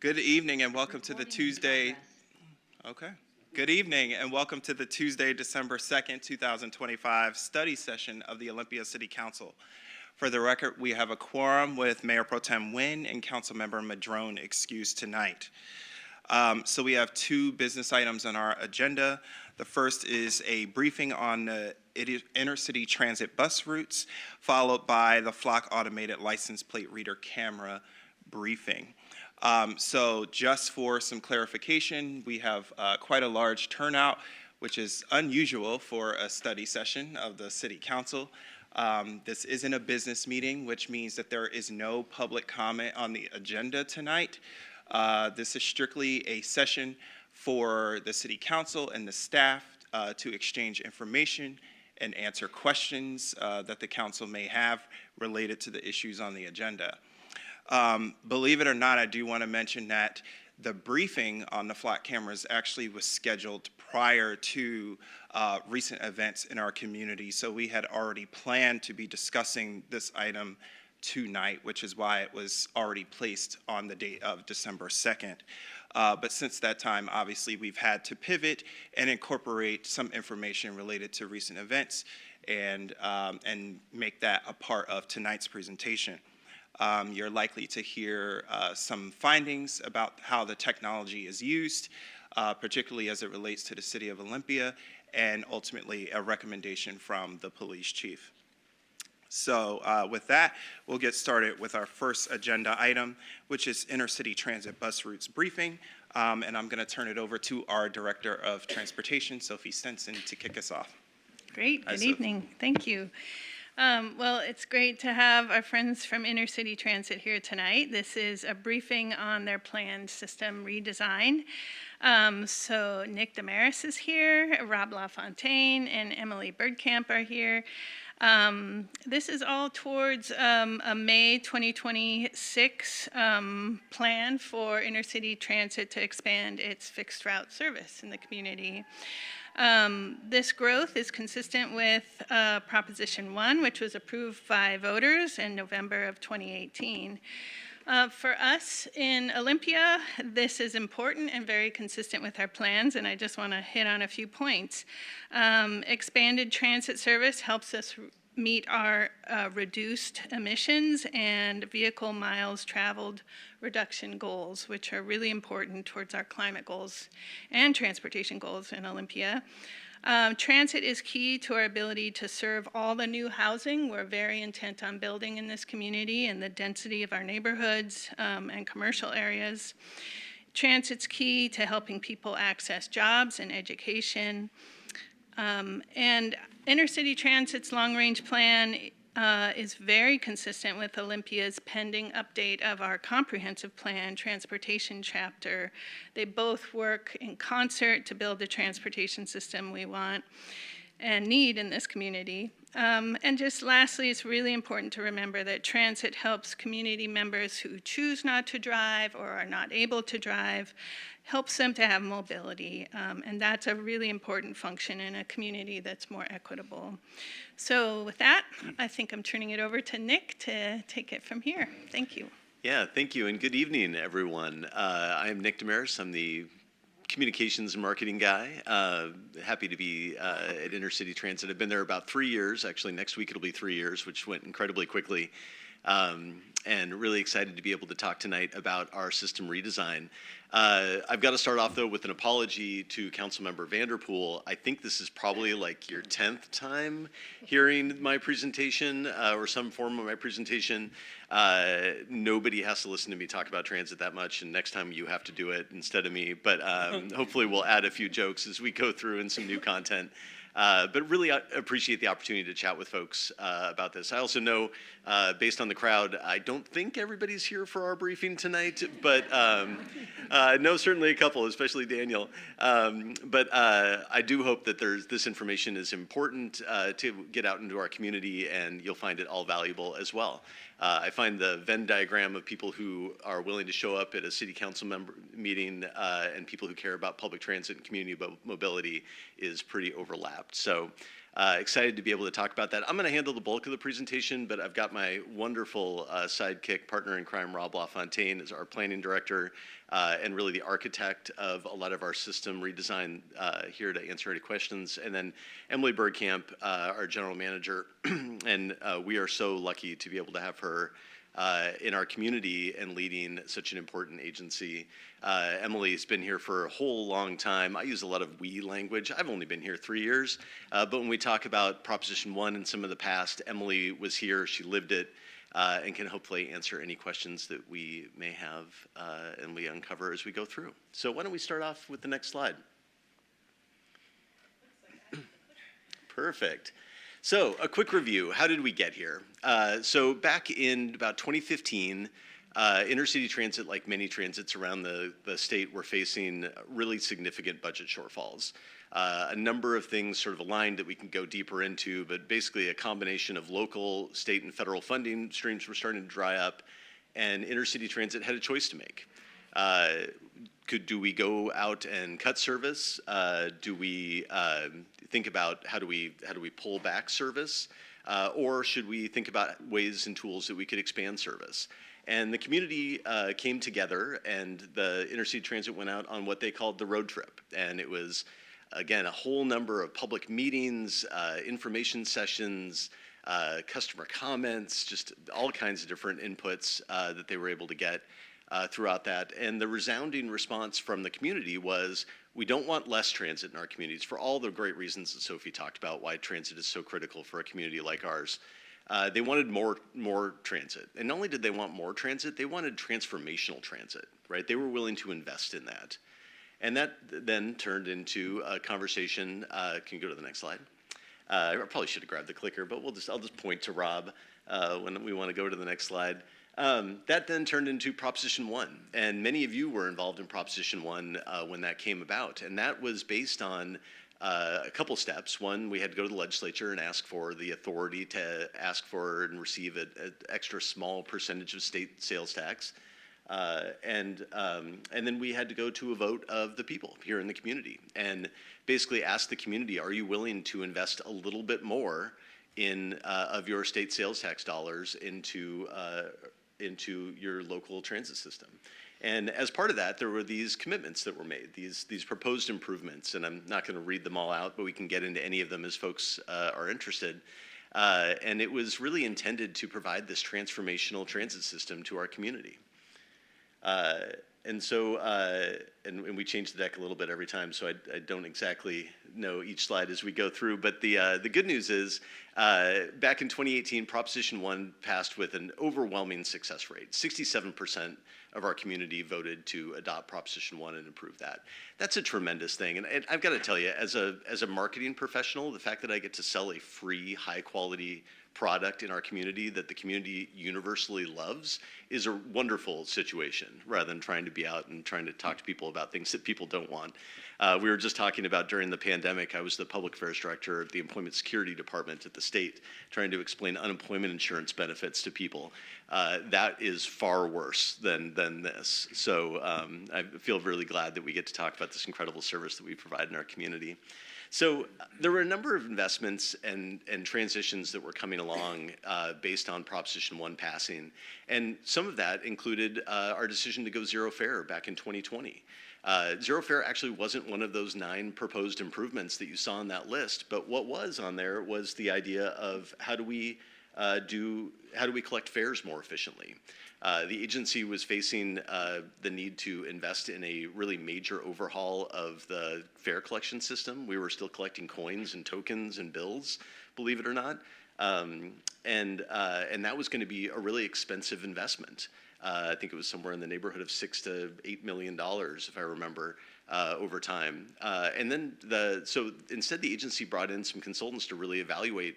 Good evening and welcome to the Tuesday. Okay. Good evening and welcome to the Tuesday, December 2nd, 2025 study session of the Olympia City Council. For the record, we have a quorum with Mayor Pro Tem Nguyen and Councilmember Madrone excused tonight. So we have two business items on our agenda. The first is a briefing on the intercity transit bus routes, followed by the Flock automated license plate reader camera briefing. So just for some clarification, we have quite a large turnout, which is unusual for a study session of the City Council. This isn't a business meeting, which means that there is no public comment on the agenda tonight. This is strictly a session for the City Council and the staff to exchange information and answer questions that the council may have related to the issues on the agenda. Believe it or not, I do want to mention that the briefing on the Flock cameras actually was scheduled prior to recent events in our community. So we had already planned to be discussing this item tonight, which is why it was already placed on the date of December 2nd. But since that time, obviously, we've had to pivot and incorporate some information related to recent events and make that a part of tonight's presentation. You're likely to hear some findings about how the technology is used, particularly as it relates to the city of Olympia, and ultimately a recommendation from the police chief. So with that, we'll get started with our first agenda item, which is intercity transit bus routes briefing. And I'm going to turn it over to our Director of Transportation, Sophie Stenson, to kick us off. Great. Good evening. Thank you. Well, it's great to have our friends from Intercity Transit here tonight. This is a briefing on their planned system redesign. So Nick Damaris is here, Rob LaFontaine, and Emily Birdcamp are here. This is all towards a May 2026 plan for Intercity Transit to expand its fixed route service in the community. This growth is consistent with Proposition 1, which was approved by voters in November of 2018. For us in Olympia, this is important and very consistent with our plans, and I just want to hit on a few points. Expanded transit service helps us meet our reduced emissions and vehicle miles traveled reduction goals, which are really important towards our climate goals and transportation goals in Olympia. Transit is key to our ability to serve all the new housing we're very intent on building in this community and the density of our neighborhoods and commercial areas. Transit's key to helping people access jobs and education. And Intercity Transit's long-range plan is very consistent with Olympia's pending update of our comprehensive plan transportation chapter. They both work in concert to build the transportation system we want and need in this community. And just lastly, it's really important to remember that transit helps community members who choose not to drive or are not able to drive, helps them to have mobility, and that's a really important function in a community that's more equitable. So with that, I think I'm turning it over to Nick to take it from here. Thank you. Yeah, thank you, and good evening, everyone. I am Nick Damaris. I'm the communications and marketing guy. Happy to be at Intercity Transit. I've been there about 3 years. Actually, next week it'll be 3 years, which went incredibly quickly. And really excited to be able to talk tonight about our system redesign. I've got to start off, though, with an apology to Councilmember Vanderpool. I think this is probably like your 10th time hearing my presentation or some form of my presentation. Nobody has to listen to me talk about transit that much, and next time you have to do it instead of me. But hopefully we'll add a few jokes as we go through and some new content. But really appreciate the opportunity to chat with folks about this. I also know, based on the crowd, I don't think everybody's here for our briefing tonight, but no, certainly a couple, especially Daniel. But I do hope that this information is important to get out into our community, and you'll find it all valuable as well. I find the Venn diagram of people who are willing to show up at a city council member meeting and people who care about public transit and community mobility is pretty overlapped. So Excited to be able to talk about that. I'm going to handle the bulk of the presentation, but I've got my wonderful sidekick, partner in crime, Rob LaFontaine, as our planning director and really the architect of a lot of our system redesign here to answer any questions. And then Emily Bergkamp, our general manager, and we are so lucky to be able to have her in our community and leading such an important agency. Emily's been here for a whole long time. I use a lot of we language. I've only been here 3 years, but when we talk about Proposition 1 and some of the past, Emily was here, she lived it, and can hopefully answer any questions that we may have and we uncover as we go through. So why don't we start off with the next slide? Perfect. So a quick review, how did we get here? So back in about 2015, intercity transit, like many transits around the state, were facing really significant budget shortfalls. A number of things sort of aligned that we can go deeper into, but basically a combination of local, state, and federal funding streams were starting to dry up, and intercity transit had a choice to make. Do we go out and cut service? Do we think about how do we pull back service? Or should we think about ways and tools that we could expand service? And the community came together, and the intercity transit went out on what they called the road trip. And it was, again, a whole number of public meetings, information sessions, customer comments, just all kinds of different inputs that they were able to get throughout that. And the resounding response from the community was, we don't want less transit in our communities for all the great reasons that Sophie talked about, why transit is so critical for a community like ours. They wanted more transit. And not only did they want more transit, they wanted transformational transit, right? They were willing to invest in that. And that then turned into a conversation. Can you go to the next slide? I probably should have grabbed the clicker, but I'll just point to Rob when we want to go to the next slide. That then turned into Proposition 1, and many of you were involved in Proposition 1 when that came about, and that was based on a couple steps. One, we had to go to the legislature and ask for the authority to ask for and receive an extra small percentage of state sales tax, and then we had to go to a vote of the people here in the community and basically ask the community, are you willing to invest a little bit more of your state sales tax dollars into your local transit system? And as part of that, there were these commitments that were made, these proposed improvements, and I'm not going to read them all out, but we can get into any of them as folks are interested. And it was really intended to provide this transformational transit system to our community. And so, and we change the deck a little bit every time, so I don't exactly know each slide as we go through. But the good news is, back in 2018, Proposition 1 passed with an overwhelming success rate. 67% of our community voted to adopt Proposition 1 and improve that. That's a tremendous thing. And I've got to tell you, as a marketing professional, the fact that I get to sell a free, high-quality product in our community that the community universally loves is a wonderful situation, rather than trying to be out and trying to talk to people about things that people don't want. We were just talking about during the pandemic, I was the public affairs director of the Employment Security Department at the state, trying to explain unemployment insurance benefits to people. That is far worse than this. So I feel really glad that we get to talk about this incredible service that we provide in our community. So there were a number of investments and transitions that were coming along based on Proposition 1 passing. And some of that included our decision to go zero fare back in 2020. Zero fare actually wasn't one of those 9 proposed improvements that you saw on that list, but what was on there was the idea of how do we collect fares more efficiently. The agency was facing the need to invest in a really major overhaul of the fare collection system. We were still collecting coins and tokens and bills, believe it or not, and that was going to be a really expensive investment. I think it was somewhere in the neighborhood of $6 to $8 million, if I remember, over time. And then so instead, the agency brought in some consultants to really evaluate,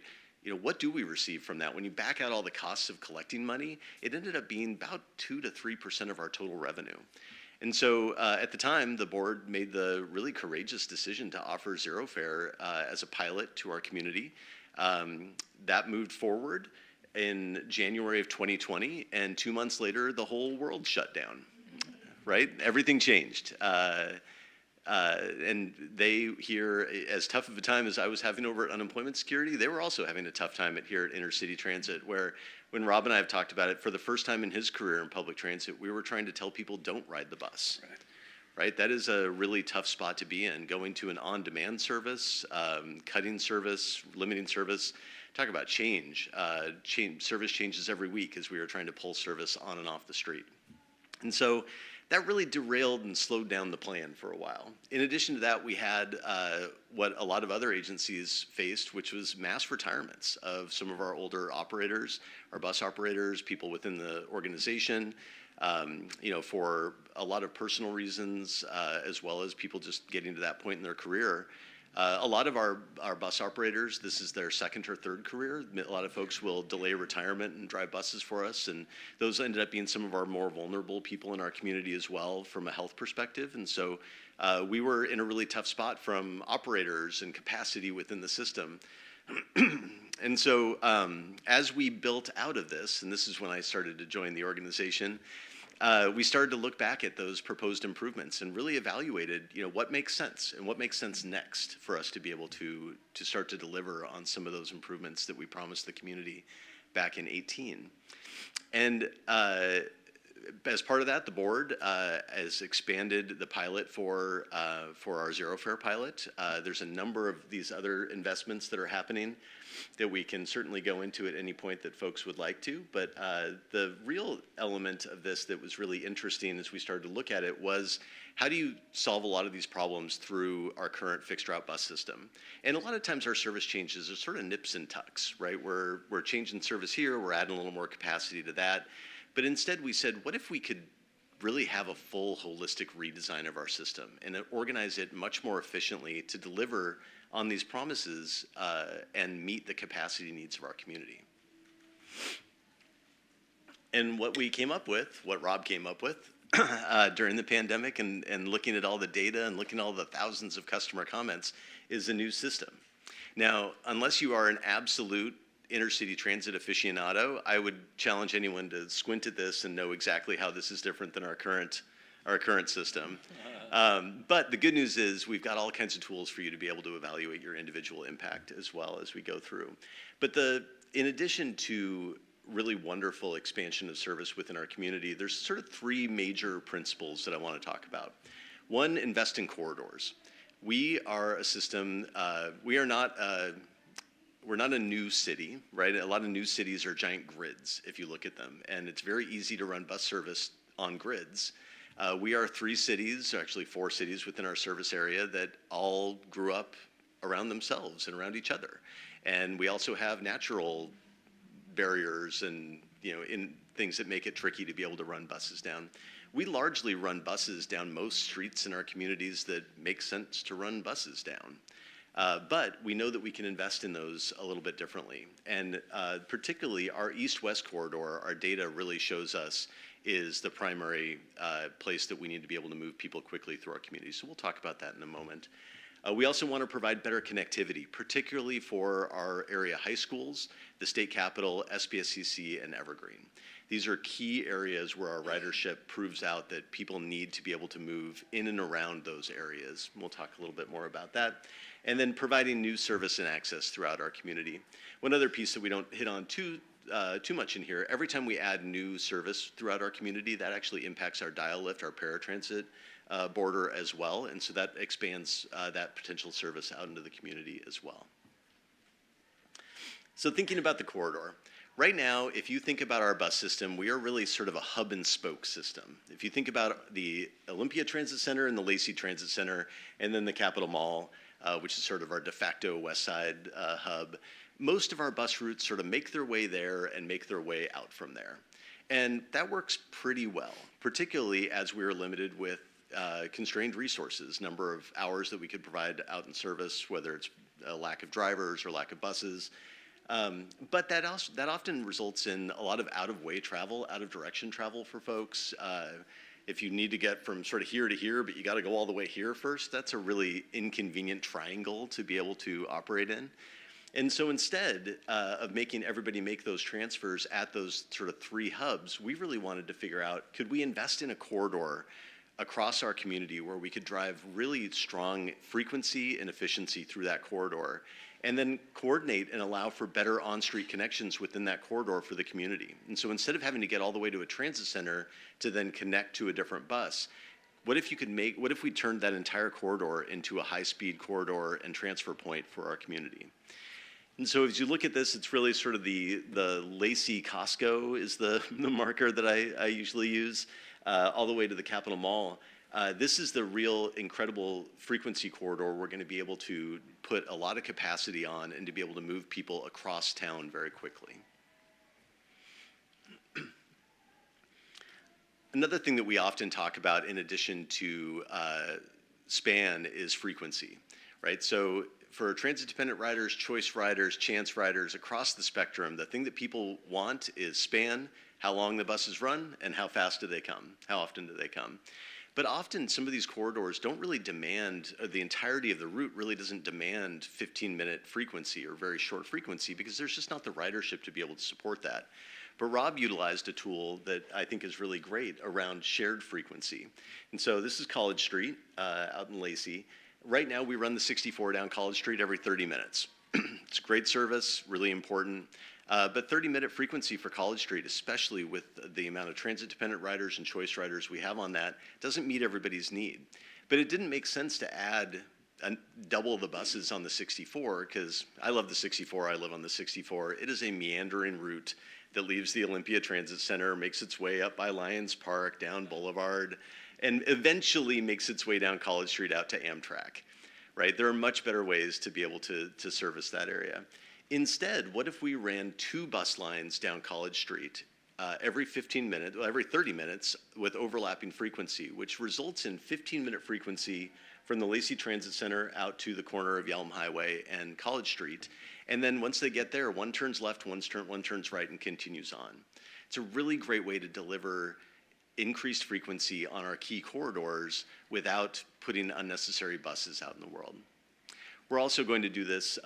what do we receive from that? When you back out all the costs of collecting money, it ended up being about 2 to 3% of our total revenue. And so at the time, the board made the really courageous decision to offer zero fare as a pilot to our community. That moved forward in January of 2020, and 2 months later, the whole world shut down, right? Everything changed. And they here, as tough of a time as I was having over at Unemployment Security, they were also having a tough time here at Intercity Transit, where when Rob and I have talked about it, for the first time in his career in public transit, we were trying to tell people don't ride the bus. Right? That is a really tough spot to be in, going to an on-demand service, cutting service, limiting service. Talk about change. Service changes every week as we were trying to pull service on and off the street. And so that really derailed and slowed down the plan for a while. In addition to that, we had what a lot of other agencies faced, which was mass retirements of some of our older operators, our bus operators, people within the organization, for a lot of personal reasons, as well as people just getting to that point in their career. A lot of our bus operators, this is their second or third career. A lot of folks will delay retirement and drive buses for us, and those ended up being some of our more vulnerable people in our community as well from a health perspective. And so we were in a really tough spot from operators and capacity within the system. And so as we built out of this, and this is when I started to join the organization, we started to look back at those proposed improvements and really evaluated, what makes sense and what makes sense next for us to be able to start to deliver on some of those improvements that we promised the community back in 2018. And as part of that, the board has expanded the pilot for our zero fare pilot. There's a number of these other investments that are happening that we can certainly go into at any point that folks would like to. But the real element of this that was really interesting as we started to look at it was, how do you solve a lot of these problems through our current fixed route bus system? And a lot of times our service changes are sort of nips and tucks, right? We're changing service here, we're adding a little more capacity to that. But instead we said, what if we could really have a full holistic redesign of our system and organize it much more efficiently to deliver on these promises and meet the capacity needs of our community? And what we came up with, what Rob came up with during the pandemic and looking at all the data and looking at all the thousands of customer comments, is a new system. Now, unless you are an absolute intercity transit aficionado, I would challenge anyone to squint at this and know exactly how this is different than our current system. But the good news is we've got all kinds of tools for you to be able to evaluate your individual impact as well as we go through. But in addition to really wonderful expansion of service within our community, there's sort of three major principles that I want to talk about. One, invest in corridors. We are a system, we're not a new city, right? A lot of new cities are giant grids if you look at them, and it's very easy to run bus service on grids. We are 3 cities, actually 4 cities within our service area that all grew up around themselves and around each other. And we also have natural barriers and in things that make it tricky to be able to run buses down. We largely run buses down most streets in our communities that make sense to run buses down. But we know that we can invest in those a little bit differently. And particularly our east-west corridor, our data really shows us is the primary place that we need to be able to move people quickly through our community. So we'll talk about that in a moment. We also want to provide better connectivity, particularly for our area high schools, the state capitol, SPSCC, and Evergreen. These are key areas where our ridership proves out that people need to be able to move in and around those areas. We'll talk a little bit more about that. And then providing new service and access throughout our community. One other piece that we don't hit on too much in here, every time we add new service throughout our community, that actually impacts our dial lift, our paratransit border as well. And so that expands that potential service out into the community as well. So thinking about the corridor. Right now, if you think about our bus system, we are really sort of a hub and spoke system. If you think about the Olympia Transit Center and the Lacey Transit Center, and then the Capitol Mall, which is sort of our de facto west side hub, most of our bus routes sort of make their way there and make their way out from there. And that works pretty well, particularly as we are limited with constrained resources, number of hours that we could provide out in service, whether it's a lack of drivers or lack of buses. But that often results in a lot of out-of-way travel, out-of-direction travel for folks. If you need to get from sort of here to here, but you got to go all the way here first, that's a really inconvenient triangle to be able to operate in. And so instead of making everybody make those transfers at those sort of 3 hubs, we really wanted to figure out, could we invest in a corridor across our community where we could drive really strong frequency and efficiency through that corridor, and then coordinate and allow for better on-street connections within that corridor for the community. And so instead of having to get all the way to a transit center to then connect to a different bus, what if we turned that entire corridor into a high-speed corridor and transfer point for our community? And so as you look at this, it's really sort of the Lacey Costco is the marker that I usually use, all the way to the Capitol Mall. This is the real incredible frequency corridor we're going to be able to put a lot of capacity on and to be able to move people across town very quickly. Another thing that we often talk about in addition to span is frequency, right? So for transit-dependent riders, choice riders, chance riders across the spectrum, the thing that people want is span, how long the buses run, and how fast do they come, how often do they come. But often some of these corridors don't really demand, the entirety of the route really doesn't demand 15-minute frequency or very short frequency because there's just not the ridership to be able to support that. But Rob utilized a tool that I think is really great around shared frequency. And so this is College Street out in Lacey. Right now we run the 64 down College Street every 30 minutes. It's great service, really important. But 30-minute frequency for College Street, especially with the amount of transit-dependent riders and choice riders we have on that, doesn't meet everybody's need. But it didn't make sense to add double the buses on the 64 because I love the 64, I live on the 64. It is a meandering route that leaves the Olympia Transit Center, makes its way up by Lions Park, down Boulevard, and eventually makes its way down College Street out to Amtrak, right? There are much better ways to be able to service that area. Instead, what if we ran 2 bus lines down College Street every 15 minutes, every 30 minutes with overlapping frequency, which results in 15-minute frequency from the Lacey Transit Center out to the corner of Yelm Highway and College Street. And then once they get there, one turns left, one turns right, and continues on. It's a really great way to deliver increased frequency on our key corridors without putting unnecessary buses out in the world. We're also going to do this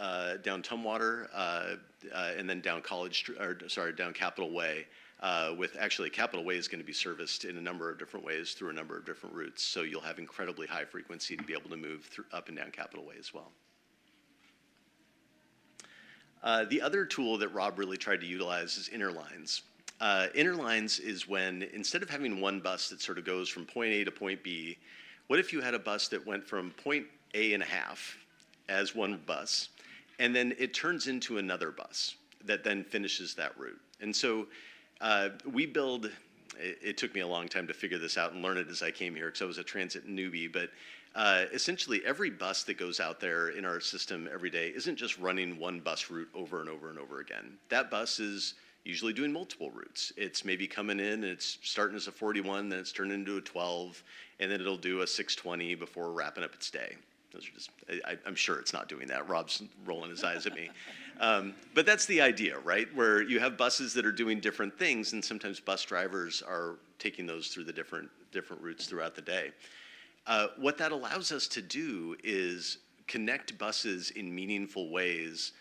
down Tumwater and then down down Capitol Way. Actually, Capitol Way is going to be serviced in a number of different ways through a number of different routes. So you'll have incredibly high frequency to be able to move up and down Capitol Way as well. The other tool that Rob really tried to utilize is interlines. Interlines is when, instead of having one bus that sort of goes from point A to point B, what if you had a bus that went from point A and a half as one bus, and then it turns into another bus that then finishes that route? And so it took me a long time to figure this out and learn it as I came here because I was a transit newbie, but essentially every bus that goes out there in our system every day isn't just running one bus route over and over and over again. That bus is usually doing multiple routes. It's maybe coming in and it's starting as a 41, then it's turned into a 12, and then it'll do a 620 before wrapping up its day. Those are just, I'm sure it's not doing that. Rob's rolling his eyes at me. But that's the idea, right? Where you have buses that are doing different things, and sometimes bus drivers are taking those through the different routes throughout the day. What that allows us to do is connect buses in meaningful ways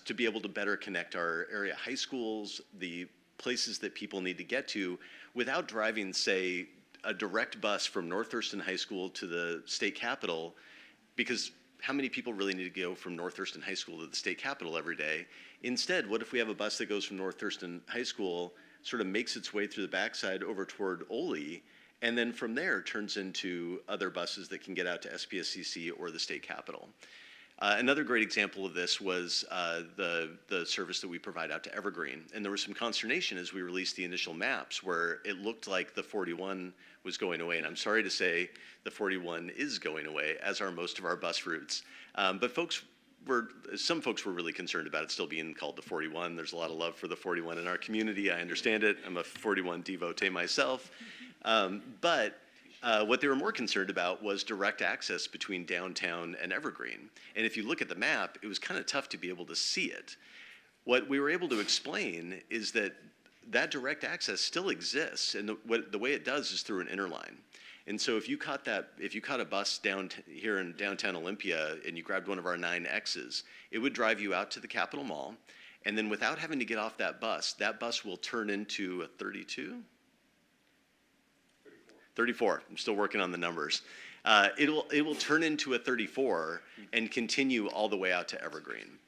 to be able to better connect our area high schools, the places that people need to get to, without driving, say, a direct bus from North Thurston High School to the state capitol, because how many people really need to go from North Thurston High School to the state capitol every day? Instead, what if we have a bus that goes from North Thurston High School, sort of makes its way through the backside over toward Oly, and then from there turns into other buses that can get out to SPSCC or the state capitol? Another great example of this was the service that we provide out to Evergreen. And there was some consternation as we released the initial maps where it looked like the 41 was going away. And I'm sorry to say the 41 is going away, as are most of our bus routes. But some folks were really concerned about it still being called the 41. There's a lot of love for the 41 in our community. I understand it. I'm a 41 devotee myself. But what they were more concerned about was direct access between downtown and Evergreen. And if you look at the map, it was kind of tough to be able to see it. What we were able to explain is that direct access still exists, and the way it does is through an interline. And so if you caught a bus down here in downtown Olympia and you grabbed one of our 9Xs, it would drive you out to the Capitol Mall, and then without having to get off that bus will turn into a 32? 34. I'm still working on the numbers. It will turn into a 34 and continue all the way out to Evergreen.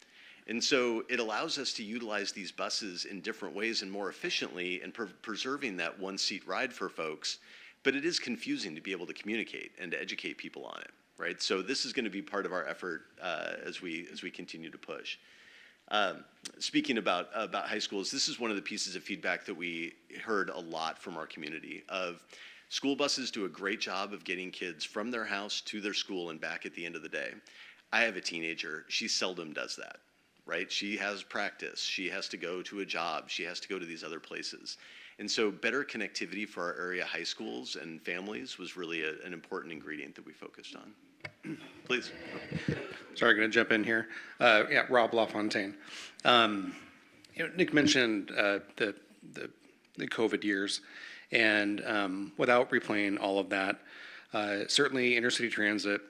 And so it allows us to utilize these buses in different ways and more efficiently and preserving that one-seat ride for folks. But it is confusing to be able to communicate and to educate people on it, right? So this is going to be part of our effort as we continue to push. Speaking about high schools, this is one of the pieces of feedback that we heard a lot from our community of school buses do a great job of getting kids from their house to their school and back at the end of the day. I have a teenager. She seldom does that, right? She has practice. She has to go to a job. She has to go to these other places. And so better connectivity for our area high schools and families was really an important ingredient that we focused on. Please. Sorry, I'm going to jump in here. Rob LaFontaine. Nick mentioned the COVID years, and without replaying all of that, certainly intercity transit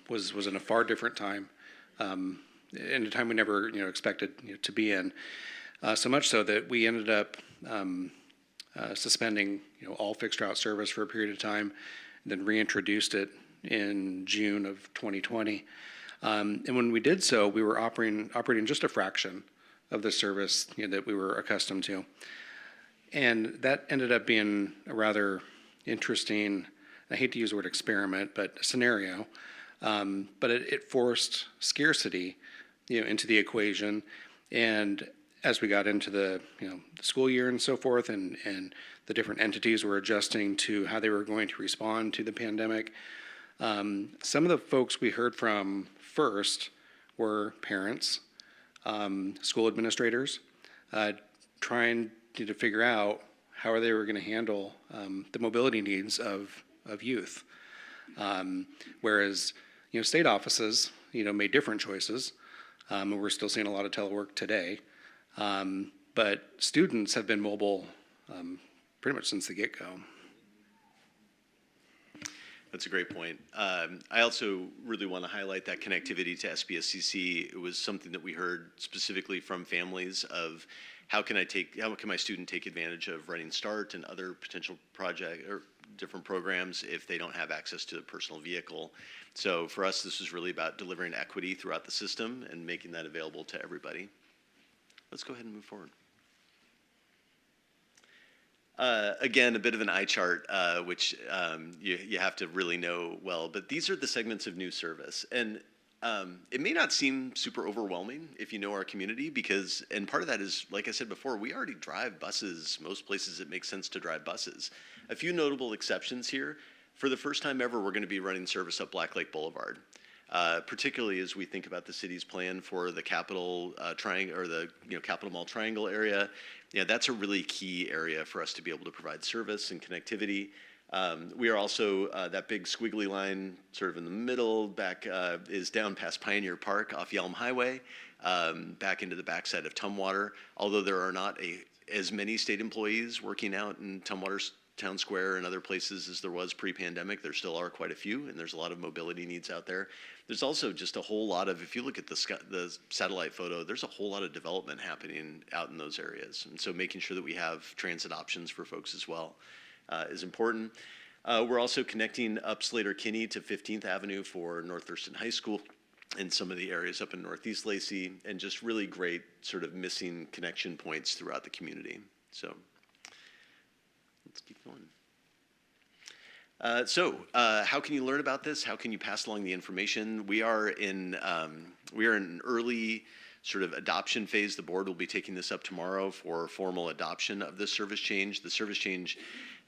was in a far different time, in a time we never expected to be in. So much so that we ended up suspending all fixed route service for a period of time, and then reintroduced it in June of 2020. And when we did so, we were operating just a fraction of the service that we were accustomed to. And that ended up being a rather interesting, I hate to use the word experiment, but scenario. But it forced scarcity into the equation. And as we got into the school year and so forth, and the different entities were adjusting to how they were going to respond to the pandemic, some of the folks we heard from first were parents, school administrators, trying to figure out how they were going to handle the mobility needs of youth. Whereas state offices made different choices, and we're still seeing a lot of telework today. But students have been mobile pretty much since the get-go. That's a great point. I also really want to highlight that connectivity to SBSCC. It was something that we heard specifically from families of how can my student take advantage of Running Start and other potential project or different programs if they don't have access to a personal vehicle. So for us, this is really about delivering equity throughout the system and making that available to everybody. Let's go ahead and move forward. Again, a bit of an eye chart, which you have to really know well, but these are the segments of new service. And it may not seem super overwhelming if you know our community and part of that is, like I said before, we already drive buses. Most places it makes sense to drive buses. A few notable exceptions here. For the first time ever, we're going to be running service up Black Lake Boulevard. Particularly as we think about the city's plan for the Capitol Triangle or the Capitol Mall Triangle area. That's a really key area for us to be able to provide service and connectivity. We are also, that big squiggly line sort of in the middle back is down past Pioneer Park off Yelm Highway, back into the backside of Tumwater. Although there are not as many state employees working out in Tumwater's Town Square and other places as there was pre-pandemic, there still are quite a few, and there's a lot of mobility needs out there. There's also just a whole lot of, if you look at the satellite photo, there's a whole lot of development happening out in those areas. And so making sure that we have transit options for folks as well is important. We're also connecting up Slater-Kinney to 15th Avenue for North Thurston High School and some of the areas up in Northeast Lacey, and just really great sort of missing connection points throughout the community. So let's keep going. How can you learn about this? How can you pass along the information? We are in an early sort of adoption phase. The board will be taking this up tomorrow for formal adoption of this service change. The service change,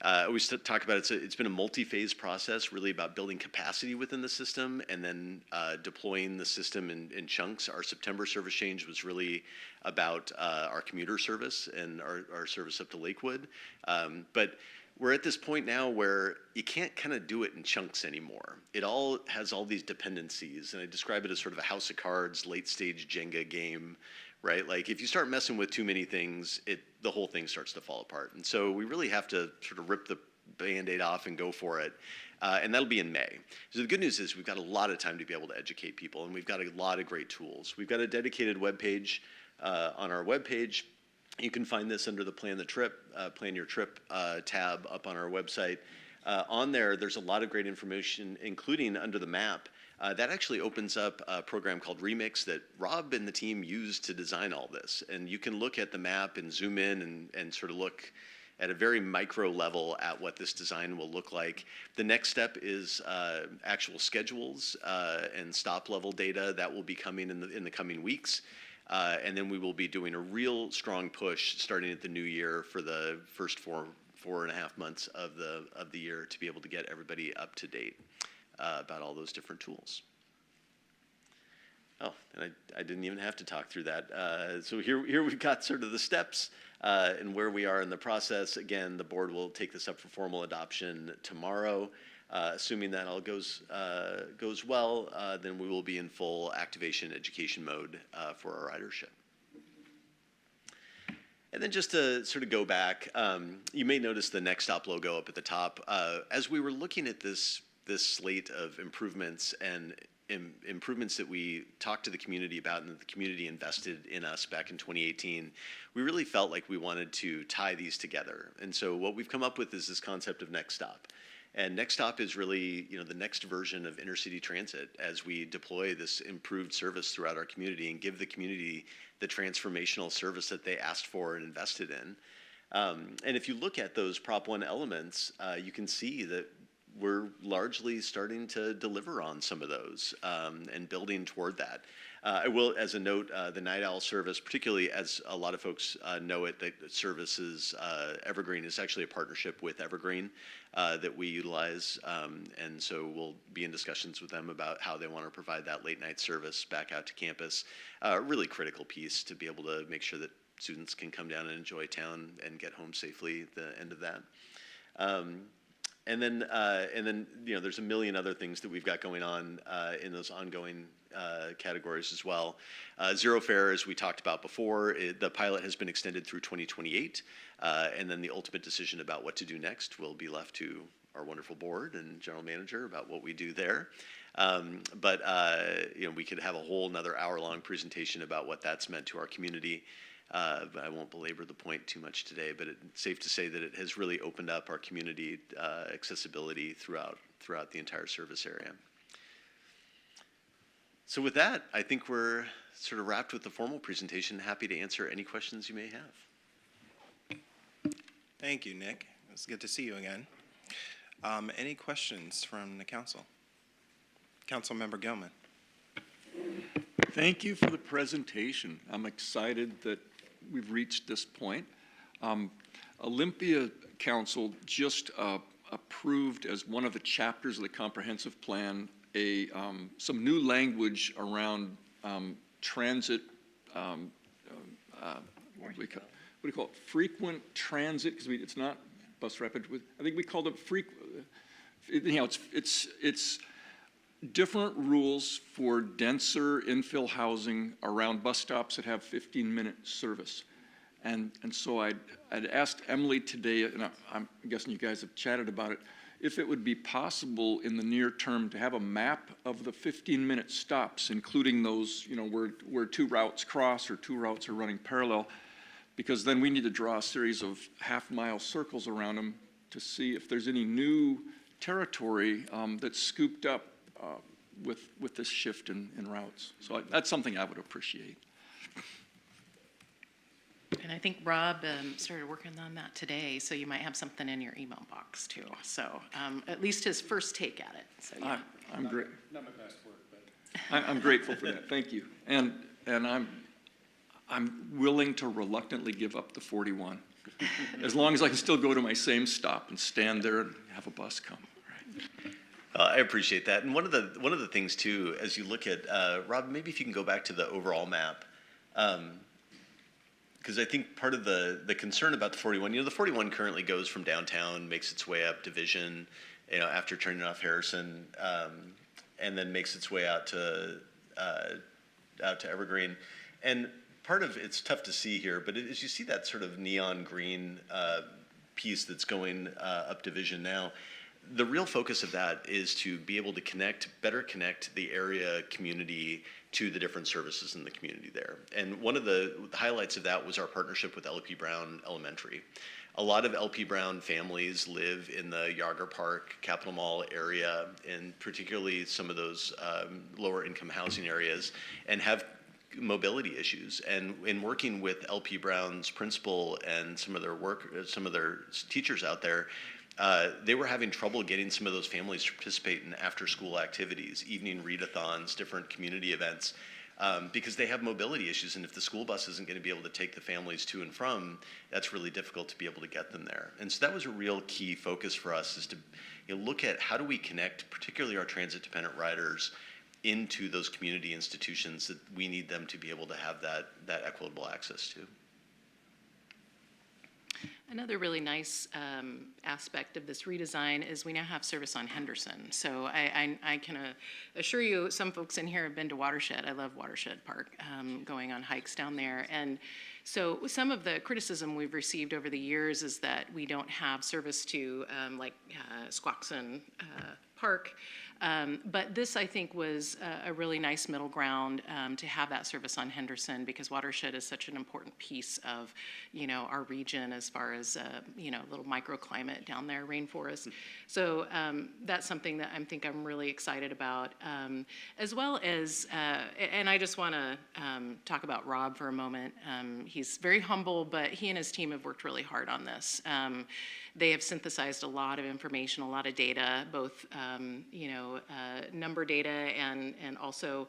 I always talk about it's been a multi-phase process, really about building capacity within the system and then deploying the system in chunks. Our September service change was really about our commuter service and our service up to Lakewood. But we're at this point now where you can't kind of do it in chunks anymore. It all has all these dependencies, and I describe it as sort of a house of cards, late stage Jenga game, right? Like if you start messing with too many things, the whole thing starts to fall apart. And so we really have to sort of rip the Band-Aid off and go for it. And that'll be in May. So the good news is we've got a lot of time to be able to educate people, and we've got a lot of great tools. We've got a dedicated webpage on our webpage You can find this under the Plan Your Trip tab up on our website. On there, there's a lot of great information, including under the map. That actually opens up a program called Remix that Rob and the team used to design all this. And you can look at the map and zoom in and sort of look at a very micro level at what this design will look like. The next step is actual schedules and stop level data that will be coming in the coming weeks. And then we will be doing a real strong push starting at the new year for the first four and a half months of the year to be able to get everybody up to date about all those different tools. Oh, and I didn't even have to talk through that. So here we've got sort of the steps and where we are in the process. Again, the board will take this up for formal adoption tomorrow. Assuming that all goes well, then we will be in full activation education mode for our ridership. And then just to sort of go back, you may notice the Next Stop logo up at the top. As we were looking at this slate of improvements and improvements that we talked to the community about and that the community invested in us back in 2018, we really felt like we wanted to tie these together. And so what we've come up with is this concept of Next Stop. And Next Stop is really, the next version of intercity transit as we deploy this improved service throughout our community and give the community the transformational service that they asked for and invested in. And if you look at those Prop 1 elements, you can see that we're largely starting to deliver on some of those and building toward that. I will, as a note, the Night Owl service, particularly as a lot of folks know it, that services Evergreen is actually a partnership with Evergreen that we utilize. And so we'll be in discussions with them about how they want to provide that late night service back out to campus. Really critical piece to be able to make sure that students can come down and enjoy town and get home safely at the end of that. And then there's a million other things that we've got going on in those ongoing categories as well. Zero fare, as we talked about before, the pilot has been extended through 2028, and then the ultimate decision about what to do next will be left to our wonderful board and general manager about what we do there. But we could have a whole another hour-long presentation about what that's meant to our community. But I won't belabor the point too much today, but it's safe to say that it has really opened up our community accessibility throughout the entire service area. So with that, I think we're sort of wrapped with the formal presentation. Happy to answer any questions you may have. Thank you, Nick. It's good to see you again. Any questions from the council? Councilmember Gilman. Thank you for the presentation. I'm excited that we've reached this point. Olympia Council just approved as one of the chapters of the comprehensive plan some new language around transit. What do we call it? Frequent transit, because it's not bus rapid. I think we called it frequent. It's different rules for denser infill housing around bus stops that have 15-minute service. And so I'd asked Emily today, and I'm guessing you guys have chatted about it, if it would be possible in the near term to have a map of the 15-minute stops, including those, where two routes cross or two routes are running parallel, because then we need to draw a series of half-mile circles around them to see if there's any new territory that's scooped up with this shift in routes. So that's something I would appreciate. And I think Rob started working on that today, so you might have something in your email box too. So at least his first take at it. So yeah. I'm great. Not my best work, but I'm grateful for that. Thank you. And I'm willing to reluctantly give up the 41, as long as I can still go to my same stop and stand there and have a bus come. Right. I appreciate that. And one of the things too, as you look at Rob, maybe if you can go back to the overall map. Because I think part of the concern about the 41, the 41 currently goes from downtown, makes its way up Division, after turning off Harrison, and then makes its way out to Evergreen. And part of it's tough to see here, but as you see that sort of neon green piece that's going up Division now, the real focus of that is to be able to better connect the area community to the different services in the community there. And one of the highlights of that was our partnership with LP Brown Elementary. A lot of LP Brown families live in the Yager Park, Capitol Mall area, and particularly some of those lower income housing areas, and have mobility issues. And in working with LP Brown's principal and some of their teachers out there, they were having trouble getting some of those families to participate in after-school activities, evening readathons, different community events, because they have mobility issues. And if the school bus isn't going to be able to take the families to and from, that's really difficult to be able to get them there. And so that was a real key focus for us, is to look at how do we connect, particularly our transit-dependent riders, into those community institutions that we need them to be able to have that equitable access to. Another really nice aspect of this redesign is we now have service on Henderson. So I can assure you, some folks in here have been to Watershed. I love Watershed Park, going on hikes down there. And so some of the criticism we've received over the years is that we don't have service to Squaxin Park. But this, I think, was a really nice middle ground to have that service on Henderson, because Watershed is such an important piece of, our region as far as, little microclimate down there, rainforest. So that's something that I'm really excited about, as well as, and I just want to talk about Rob for a moment. He's very humble, but he and his team have worked really hard on this. They have synthesized a lot of information, a lot of data, both number data and also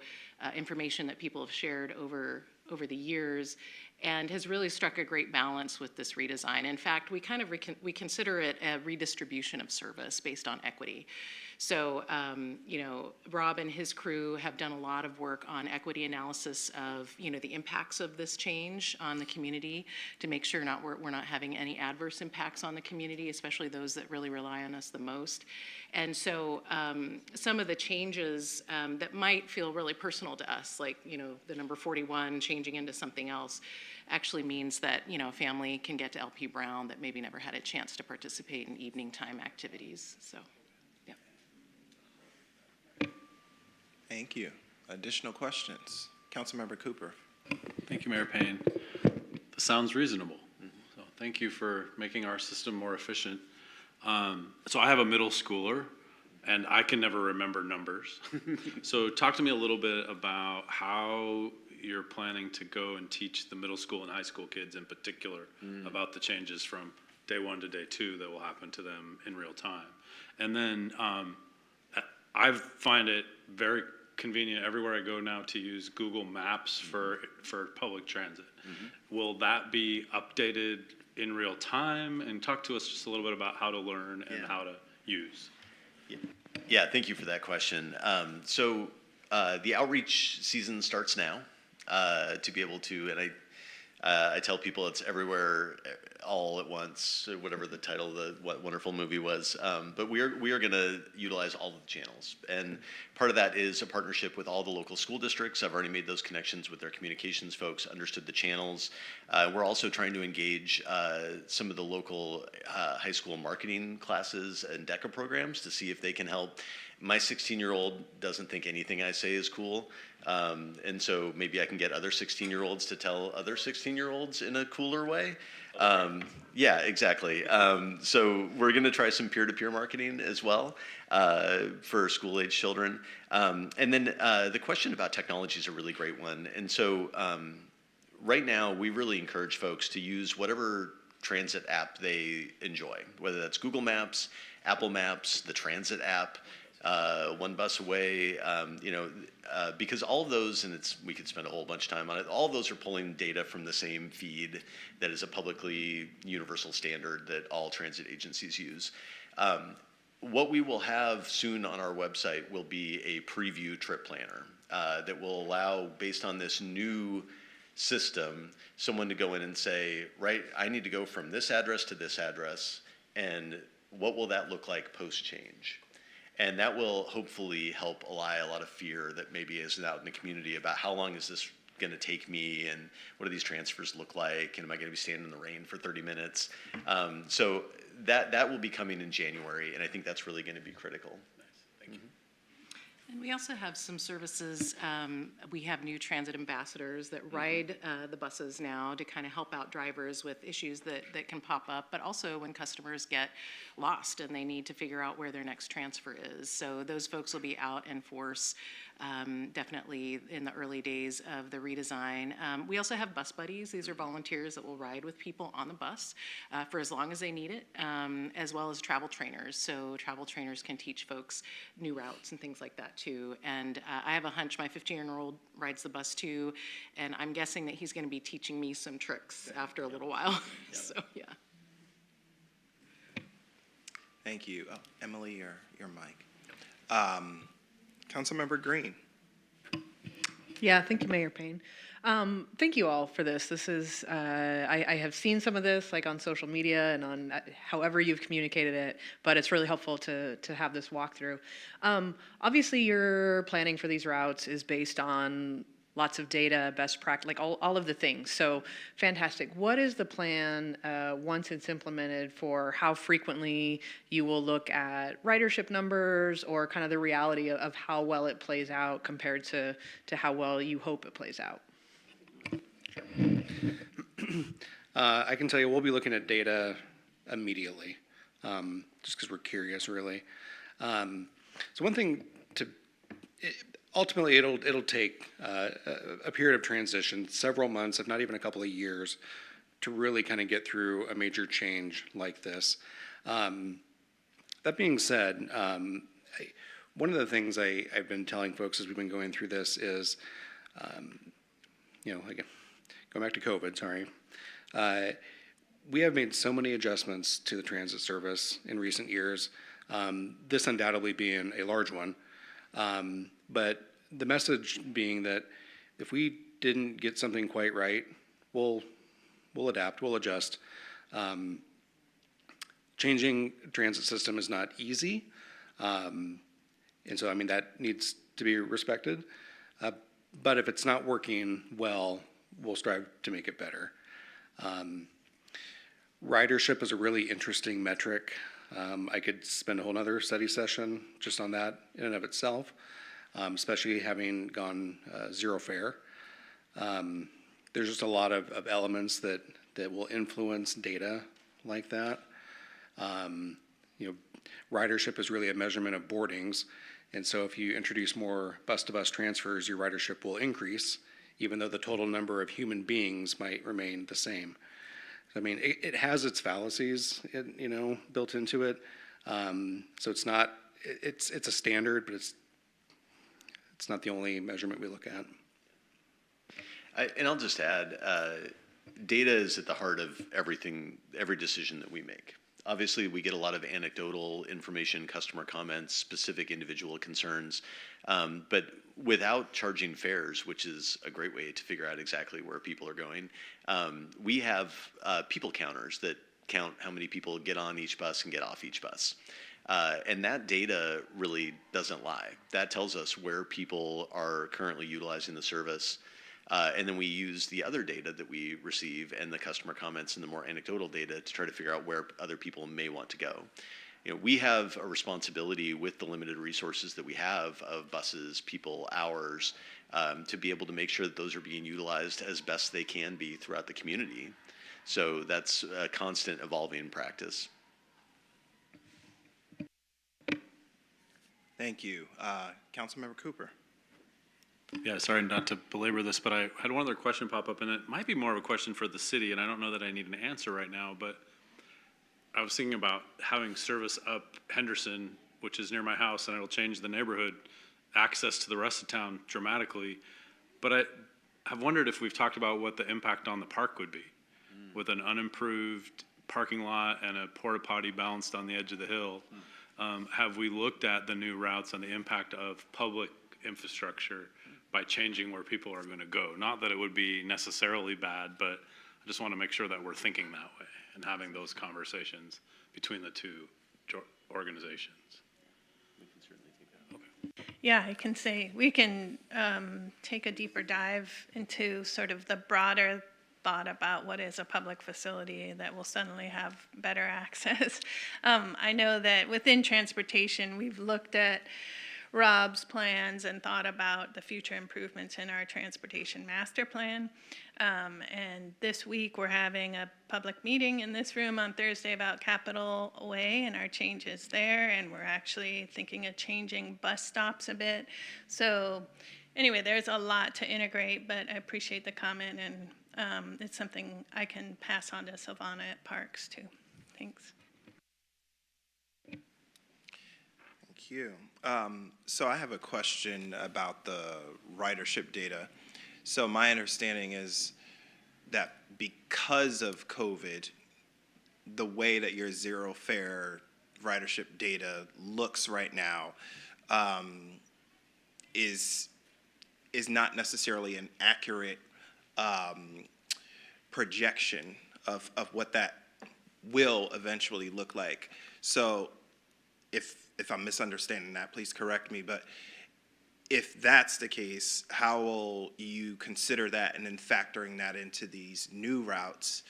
information that people have shared over the years, and has really struck a great balance with this redesign. In fact, we consider it a redistribution of service based on equity. So, Rob and his crew have done a lot of work on equity analysis of, the impacts of this change on the community, to make sure we're not having any adverse impacts on the community, especially those that really rely on us the most. And so some of the changes that might feel really personal to us, like, the number 41 changing into something else, actually means that, a family can get to LP Brown that maybe never had a chance to participate in evening time activities. So. Thank you. Additional questions? Councilmember Cooper. Thank you, Mayor Payne. This sounds reasonable. So thank you for making our system more efficient. So I have a middle schooler, and I can never remember numbers. So talk to me a little bit about how you're planning to go and teach the middle school and high school kids in particular about the changes from day 1 to day 2 that will happen to them in real time. And then I find it very convenient everywhere I go now to use Google Maps for public transit. Will that be updated in real time? And talk to us just a little bit about how to learn and how to use. Yeah, thank you for that question. So the outreach season starts now, to be able to, and I tell people it's everywhere all at once, or whatever the title of the wonderful movie was. But we are going to utilize all of the channels. And part of that is a partnership with all the local school districts. I've already made those connections with their communications folks, understood the channels. We're also trying to engage some of the local high school marketing classes and DECA programs to see if they can help. My 16-year-old doesn't think anything I say is cool. And so maybe I can get other 16-year-olds to tell other 16-year-olds in a cooler way. Yeah, exactly. So we're going to try some peer-to-peer marketing as well for school-age children. And then the question about technology is a really great one. And so right now, we really encourage folks to use whatever transit app they enjoy, whether that's Google Maps, Apple Maps, the transit app, One Bus Away, because all of those, and we could spend a whole bunch of time on it, all of those are pulling data from the same feed that is a publicly universal standard that all transit agencies use. What we will have soon on our website will be a preview trip planner that will allow, based on this new system, someone to go in and say, right, I need to go from this address to this address, and what will that look like post-change? And that will hopefully help allay a lot of fear that maybe is out in the community about how long is this going to take me, and what do these transfers look like, and am I going to be standing in the rain for 30 minutes? So that will be coming in January, and I think that's really going to be critical. Thank you. And we also have some services. We have new transit ambassadors that ride the buses now to kind of help out drivers with issues that can pop up, but also when customers get lost and they need to figure out where their next transfer is. So those folks will be out in force definitely in the early days of the redesign. We also have bus buddies. These are volunteers that will ride with people on the bus for as long as they need it, as well as travel trainers. So travel trainers can teach folks new routes and things like that too. And I have a hunch my 15-year-old rides the bus too, and I'm guessing that he's going to be teaching me some tricks after a little while. So yeah. Thank you. Oh, Emily, your mic. Councilmember Green. Yeah, thank you, Mayor Payne. Thank you all for this. This is, I have seen some of this like on social media and on however you've communicated it, but it's really helpful to have this walkthrough. Obviously, your planning for these routes is based on lots of data, best practice, like all of the things. So fantastic. What is the plan once it's implemented for how frequently you will look at ridership numbers or kind of the reality of how well it plays out compared to how well you hope it plays out? I can tell you we'll be looking at data immediately, just because we're curious, really. So one thing ultimately it'll take a period of transition, several months, if not even a couple of years, to really kind of get through a major change like this. That being said, one of the things I've been telling folks as we've been going through this is, again, going back to COVID, sorry. We have made so many adjustments to the transit service in recent years, this undoubtedly being a large one. But the message being that if we didn't get something quite right, we'll adapt, we'll adjust. Changing transit system is not easy. And so, I mean, that needs to be respected. But if it's not working well, we'll strive to make it better. Ridership is a really interesting metric. I could spend a whole nother study session just on that in and of itself, especially having gone zero fare. There's just a lot of elements that will influence data like that. Ridership is really a measurement of boardings. And so if you introduce more bus-to-bus transfers, your ridership will increase, even though the total number of human beings might remain the same. I mean, it has its fallacies, built into it. So it's not, it's a standard, but it's not the only measurement we look at. And I'll just add, data is at the heart of everything, every decision that we make. Obviously, we get a lot of anecdotal information, customer comments, specific individual concerns, but without charging fares, which is a great way to figure out exactly where people are going, we have people counters that count how many people get on each bus and get off each bus. And that data really doesn't lie. That tells us where people are currently utilizing the service. And then we use the other data that we receive and the customer comments and the more anecdotal data to try to figure out where other people may want to go. We have a responsibility with the limited resources that we have of buses, people, hours, to be able to make sure that those are being utilized as best they can be throughout the community. So that's a constant evolving practice. Thank you. Councilmember Cooper. Yeah, sorry not to belabor this, but I had one other question pop up, and it might be more of a question for the city, and I don't know that I need an answer right now, but I was thinking about having service up Henderson, which is near my house, and it'll change the neighborhood access to the rest of town dramatically. But I have wondered if we've talked about what the impact on the park would be with an unimproved parking lot and a porta potty balanced on the edge of the hill. Have we looked at the new routes and the impact of public infrastructure by changing where people are going to go? Not that it would be necessarily bad, but I just want to make sure that we're thinking that way and having those conversations between the two organizations. We can certainly think that. Yeah, I can say we can take a deeper dive into sort of the broader thought about what is a public facility that will suddenly have better access. I know that within transportation, we've looked at Rob's plans and thought about the future improvements in our transportation master plan. And this week, we're having a public meeting in this room on Thursday about Capitol Way and our changes there. And we're actually thinking of changing bus stops a bit. So anyway, there's a lot to integrate, but I appreciate the comment, and it's something I can pass on to Silvana at Parks too. Thanks. Thank you. So I have a question about the ridership data. So my understanding is that because of COVID, the way that your zero fare ridership data looks right now is not necessarily an accurate projection of what that will eventually look like. So if I'm misunderstanding that, please correct me, but if that's the case, how will you consider that and then factoring that into these new routes?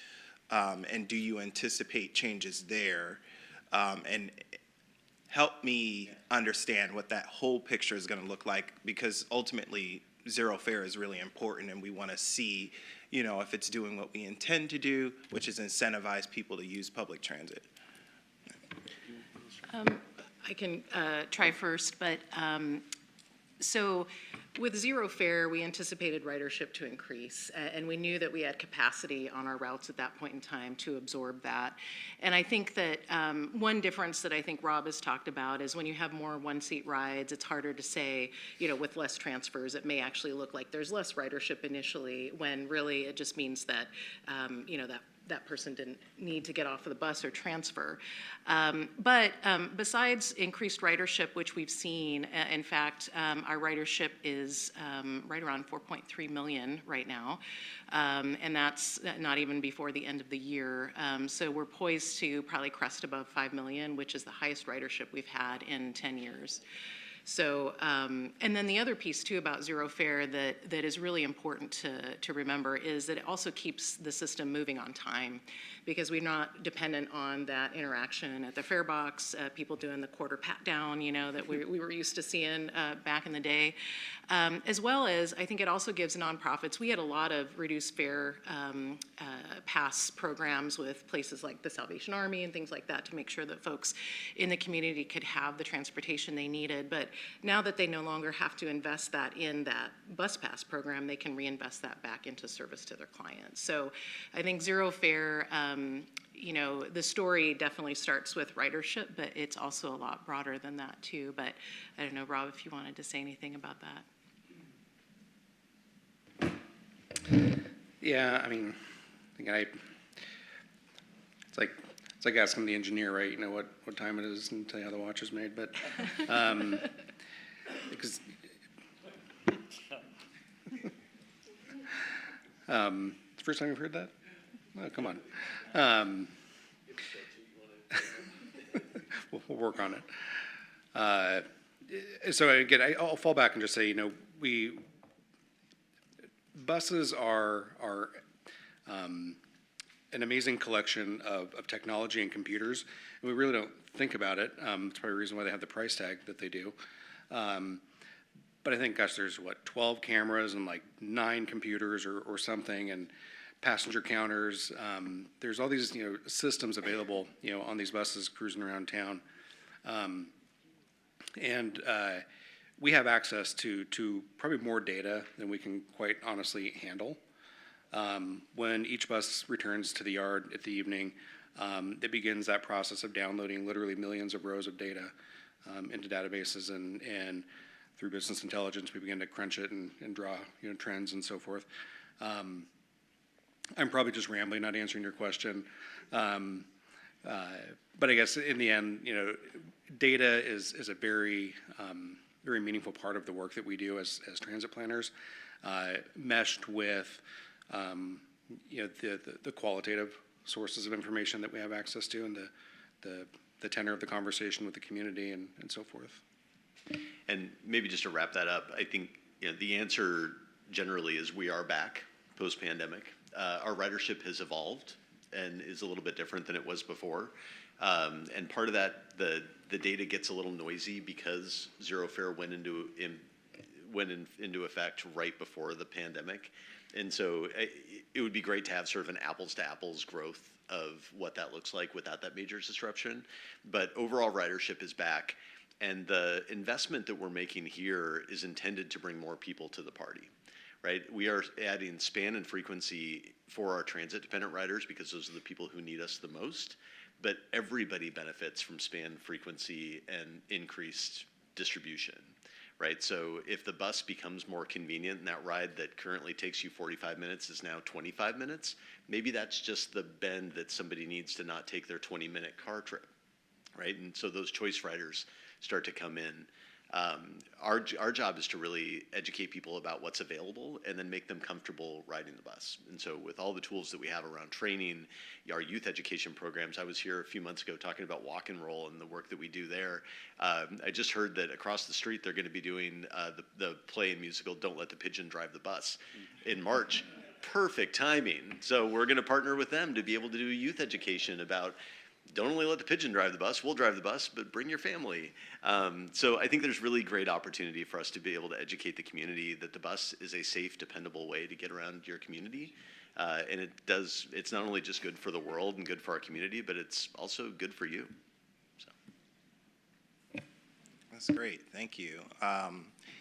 And do you anticipate changes there? And help me understand what that whole picture is going to look like, because ultimately zero fare is really important, and we want to see, if it's doing what we intend to do, which is incentivize people to use public transit. I can try first, but so with zero fare, we anticipated ridership to increase, and we knew that we had capacity on our routes at that point in time to absorb that. And I think that one difference that I think Rob has talked about is when you have more one-seat rides, it's harder to say, with less transfers, it may actually look like there's less ridership initially, when really it just means that, that person didn't need to get off of the bus or transfer. But besides increased ridership, which we've seen, in fact, our ridership is right around 4.3 million right now, and that's not even before the end of the year. So we're poised to probably crest above 5 million, which is the highest ridership we've had in 10 years. So, and then the other piece too about zero fare that is really important to remember is that it also keeps the system moving on time, because we're not dependent on that interaction at the fare box, people doing the quarter pat down, that we were used to seeing back in the day. As well as, I think it also gives nonprofits. We had a lot of reduced fare pass programs with places like the Salvation Army and things like that to make sure that folks in the community could have the transportation they needed. But now that they no longer have to invest that in that bus pass program, they can reinvest that back into service to their clients. So I think zero fare, the story definitely starts with ridership, but it's also a lot broader than that too. But I don't know, Rob, if you wanted to say anything about that. Yeah, I mean, it's like asking the engineer, right? What time it is and tell you how the watch is made, but because it's the first time you've heard that? Oh, come on. We'll work on it. So again, I'll fall back and just say, buses are an amazing collection of technology and computers, and we really don't think about it. It's probably the reason why they have the price tag that they do. But I think, gosh, there's 12 cameras and 9 computers or something, and passenger counters. There's all these systems available on these buses cruising around town, and we have access to probably more data than we can quite honestly handle. When each bus returns to the yard at the evening, it begins that process of downloading literally millions of rows of data into databases, and through business intelligence, we begin to crunch it and draw trends and so forth. I'm probably just rambling, not answering your question. But I guess in the end, data is a very meaningful part of the work that we do as transit planners, meshed with the qualitative sources of information that we have access to, and the tenor of the conversation with the community and so forth. And maybe just to wrap that up, I think the answer generally is we are back post-pandemic. Our ridership has evolved and is a little bit different than it was before. And part of that, the data gets a little noisy because zero fare went into effect right before the pandemic. And so it would be great to have sort of an apples to apples growth of what that looks like without that major disruption. But overall ridership is back. And the investment that we're making here is intended to bring more people to the party, right? We are adding span and frequency for our transit-dependent riders because those are the people who need us the most. But everybody benefits from span, frequency, and increased distribution, right? So if the bus becomes more convenient and that ride that currently takes you 45 minutes is now 25 minutes, maybe that's just the bend that somebody needs to not take their 20-minute car trip, right? And so those choice riders start to come in. Our job is to really educate people about what's available and then make them comfortable riding the bus. And so with all the tools that we have around training, our youth education programs, I was here a few months ago talking about walk and roll and the work that we do there. I just heard that across the street they're going to be doing the play and musical Don't Let the Pigeon Drive the Bus in March. Perfect timing. So we're going to partner with them to be able to do youth education about don't only let the pigeon drive the bus, we'll drive the bus, but bring your family. So I think there's really great opportunity for us to be able to educate the community that the bus is a safe, dependable way to get around your community. And it's not only just good for the world and good for our community, but it's also good for you. So. That's great, thank you.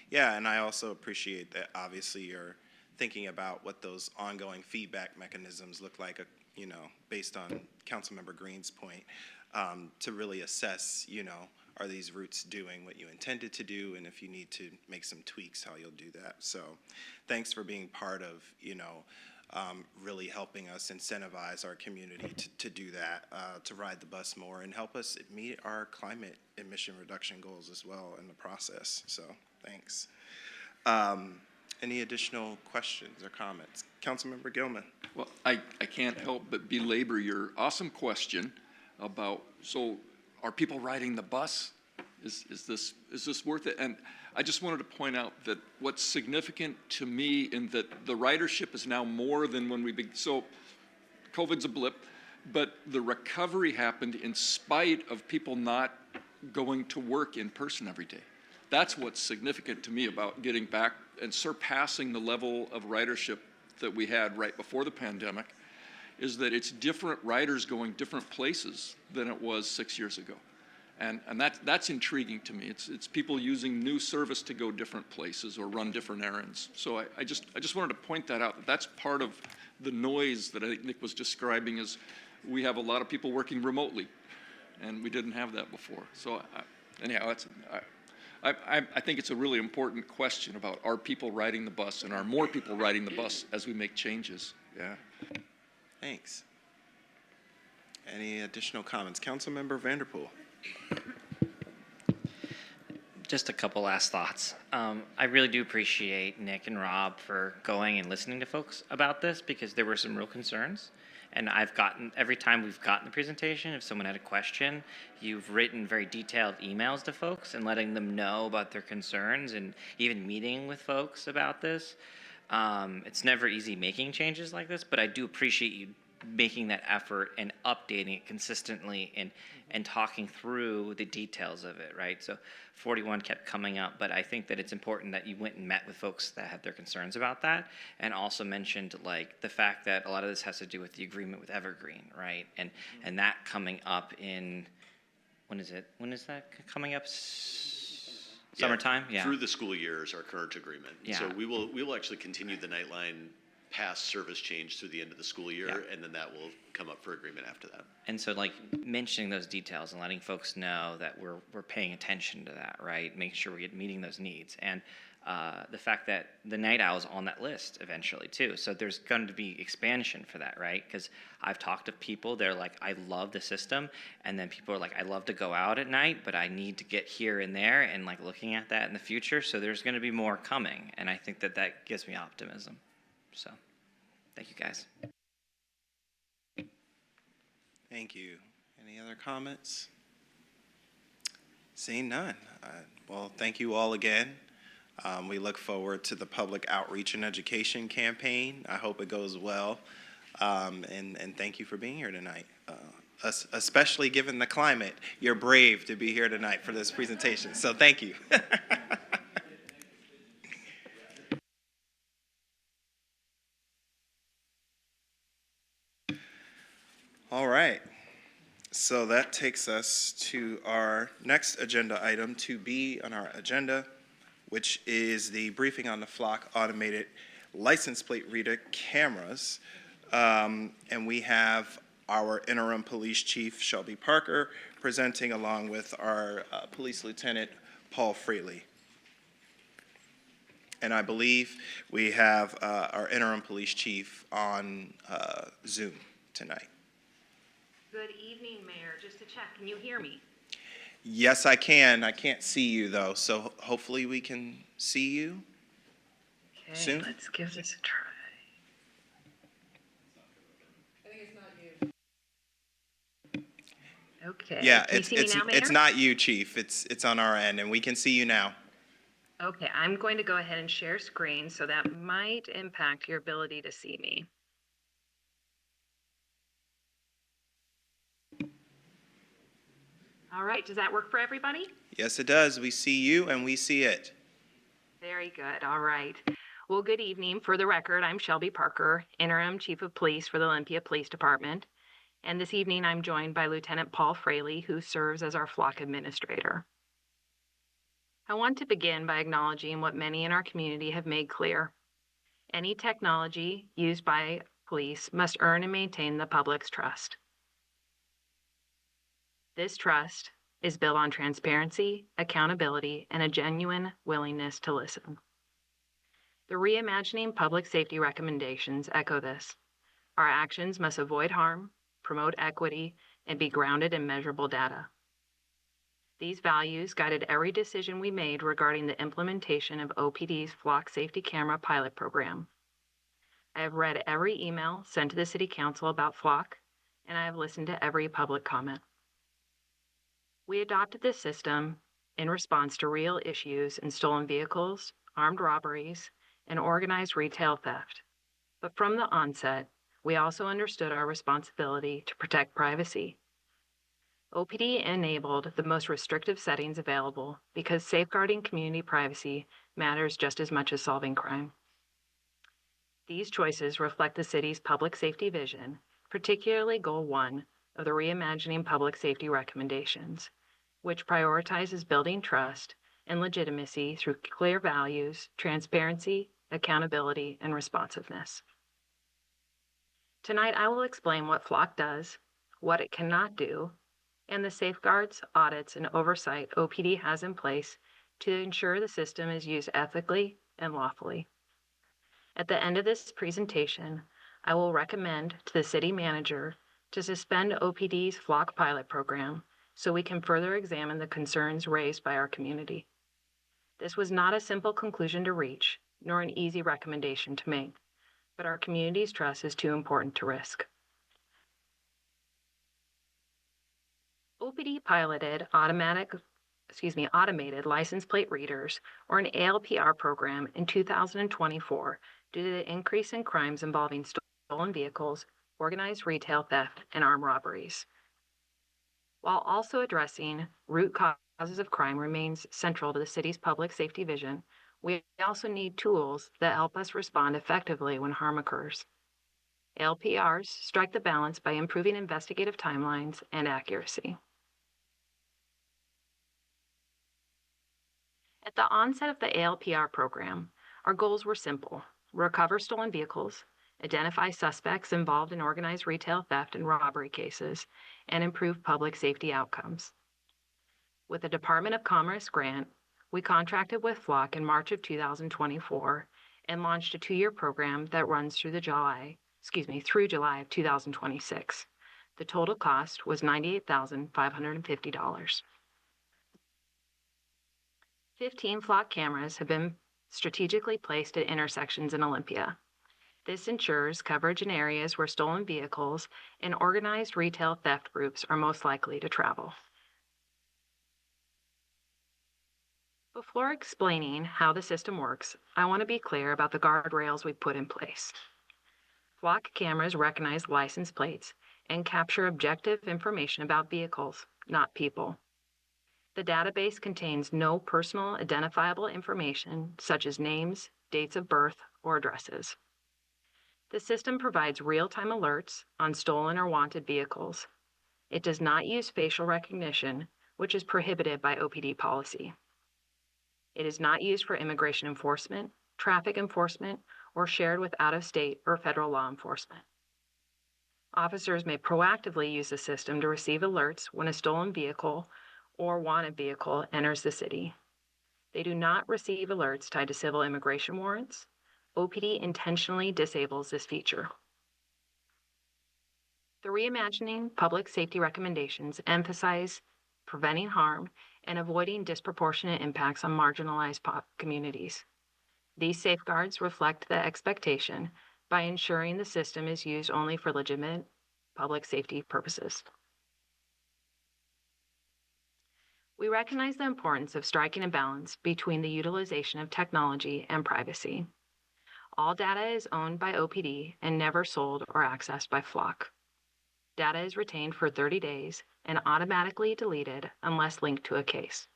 Yeah, and I also appreciate that obviously you're thinking about what those ongoing feedback mechanisms look like, based on Councilmember Green's point, to really assess, are these routes doing what you intended to do, and if you need to make some tweaks, how you'll do that. So thanks for being part of, really helping us incentivize our community to do that, to ride the bus more and help us meet our climate emission reduction goals as well in the process. So thanks. Any additional questions or comments? Councilmember Gilman. Well, I can't help but belabor your awesome question about, so are people riding the bus? Is this worth it? And I just wanted to point out that what's significant to me in that the ridership is now more than when we so COVID's a blip, but the recovery happened in spite of people not going to work in person every day. That's what's significant to me about getting back and surpassing the level of ridership that we had right before the pandemic, is that it's different riders going different places than it was 6 years ago. And that's intriguing to me. It's people using new service to go different places or run different errands. So I just wanted to point that out. That's part of the noise that I think Nick was describing, is we have a lot of people working remotely, and we didn't have that before. So anyhow, I think it's a really important question about, are people riding the bus, and are more people riding the bus as we make changes? Yeah. Thanks. Any additional comments? Councilmember Vanderpool. Just a couple last thoughts. I really do appreciate Nick and Rob for going and listening to folks about this, because there were some real concerns. And every time we've gotten the presentation, if someone had a question, you've written very detailed emails to folks and letting them know about their concerns, and even meeting with folks about this. It's never easy making changes like this, but I do appreciate you making that effort and updating it consistently and talking through the details of it, right? So 41 kept coming up, but I think that it's important that you went and met with folks that had their concerns about that, and also mentioned like the fact that a lot of this has to do with the agreement with Evergreen, right? And that coming up in, when is that coming up? Summertime? Yeah. Through the school year is our current agreement. Yeah. So we will actually continue the Nightline past service change through the end of the school year, Yeah. and then that will come up for agreement after that. And so, like, mentioning those details and letting folks know that we're paying attention to that, right? Making sure we're meeting those needs. And the fact that the night owl is on that list eventually, too. So there's going to be expansion for that, right? Because I've talked to people, they're like, I love the system. And then people are like, I love to go out at night, but I need to get here and there, and, like, looking at that in the future. So there's going to be more coming. And I think that gives me optimism. So, thank you, guys. Thank you. Any other comments? Seeing none. Well, thank you all again. We look forward to the public outreach and education campaign. I hope it goes well. And thank you for being here tonight. Especially given the climate, you're brave to be here tonight for this presentation. So thank you. All right. So that takes us to our next agenda item, 2B on our agenda, which is the briefing on the Flock automated license plate reader cameras. And we have our interim police chief, Shelby Parker, presenting along with our police lieutenant, Paul Fraley. And I believe we have our interim police chief on Zoom tonight. Good evening, Mayor. Just to check, can you hear me? Yes, I can. I can't see you, though, so hopefully we can see you Okay, soon. let's give this a try. I think it's not you. Okay. Yeah, Can you see me now, Mayor? it's not you, Chief. It's on our end, and we can see you now. Okay, I'm going to go ahead and share screen, so that might impact your ability to see me. All right, does that work for everybody? Yes, it does. We see you, and we see it. Very good. All right. Well, good evening. For the record, I'm Shelby Parker, Interim Chief of Police for the Olympia Police Department. And this evening, I'm joined by Lieutenant Paul Fraley, who serves as our flock administrator. I want to begin by acknowledging what many in our community have made clear. Any technology used by police must earn and maintain the public's trust. This trust is built on transparency, accountability, and a genuine willingness to listen. The Reimagining Public Safety recommendations echo this. Our actions must avoid harm, promote equity, and be grounded in measurable data. These values guided every decision we made regarding the implementation of OPD's Flock Safety Camera pilot program. I have read every email sent to the City Council about Flock, and I have listened to every public comment. We adopted this system in response to real issues in stolen vehicles, armed robberies, and organized retail theft. But from the onset, we also understood our responsibility to protect privacy. OPD enabled the most restrictive settings available because safeguarding community privacy matters just as much as solving crime. These choices reflect the city's public safety vision, particularly Goal 1 of the Reimagining Public Safety recommendations, which prioritizes building trust and legitimacy through clear values, transparency, accountability, and responsiveness. Tonight, I will explain what Flock does, what it cannot do, and the safeguards, audits, and oversight OPD has in place to ensure the system is used ethically and lawfully. At the end of this presentation, I will recommend to the city manager to suspend OPD's Flock pilot program so we can further examine the concerns raised by our community. This was not a simple conclusion to reach, nor an easy recommendation to make, but our community's trust is too important to risk. OPD piloted automated license plate readers, or an ALPR program, in 2024 due to the increase in crimes involving stolen vehicles, organized retail theft, and armed robberies. While also addressing root causes of crime remains central to the city's public safety vision, we also need tools that help us respond effectively when harm occurs. ALPRs strike the balance by improving investigative timelines and accuracy. At the onset of the ALPR program, our goals were simple: recover stolen vehicles, identify suspects involved in organized retail theft and robbery cases, and improve public safety outcomes. With a Department of Commerce grant, we contracted with Flock in March of 2024 and launched a 2-year program that runs through July of 2026. The total cost was $98,550. 15 Flock cameras have been strategically placed at intersections in Olympia. This ensures coverage in areas where stolen vehicles and organized retail theft groups are most likely to travel. Before explaining how the system works, I want to be clear about the guardrails we've put in place. Flock cameras recognize license plates and capture objective information about vehicles, not people. The database contains no personal identifiable information such as names, dates of birth, or addresses. The system provides real-time alerts on stolen or wanted vehicles. It does not use facial recognition, which is prohibited by OPD policy. It is not used for immigration enforcement, traffic enforcement, or shared with out-of-state or federal law enforcement. Officers may proactively use the system to receive alerts when a stolen vehicle or wanted vehicle enters the city. They do not receive alerts tied to civil immigration warrants. OPD intentionally disables this feature. The Reimagining Public Safety recommendations emphasize preventing harm and avoiding disproportionate impacts on marginalized communities. These safeguards reflect the expectation by ensuring the system is used only for legitimate public safety purposes. We recognize the importance of striking a balance between the utilization of technology and privacy. All data is owned by OPD and never sold or accessed by Flock. Data is retained for 30 days and automatically deleted unless linked to a case.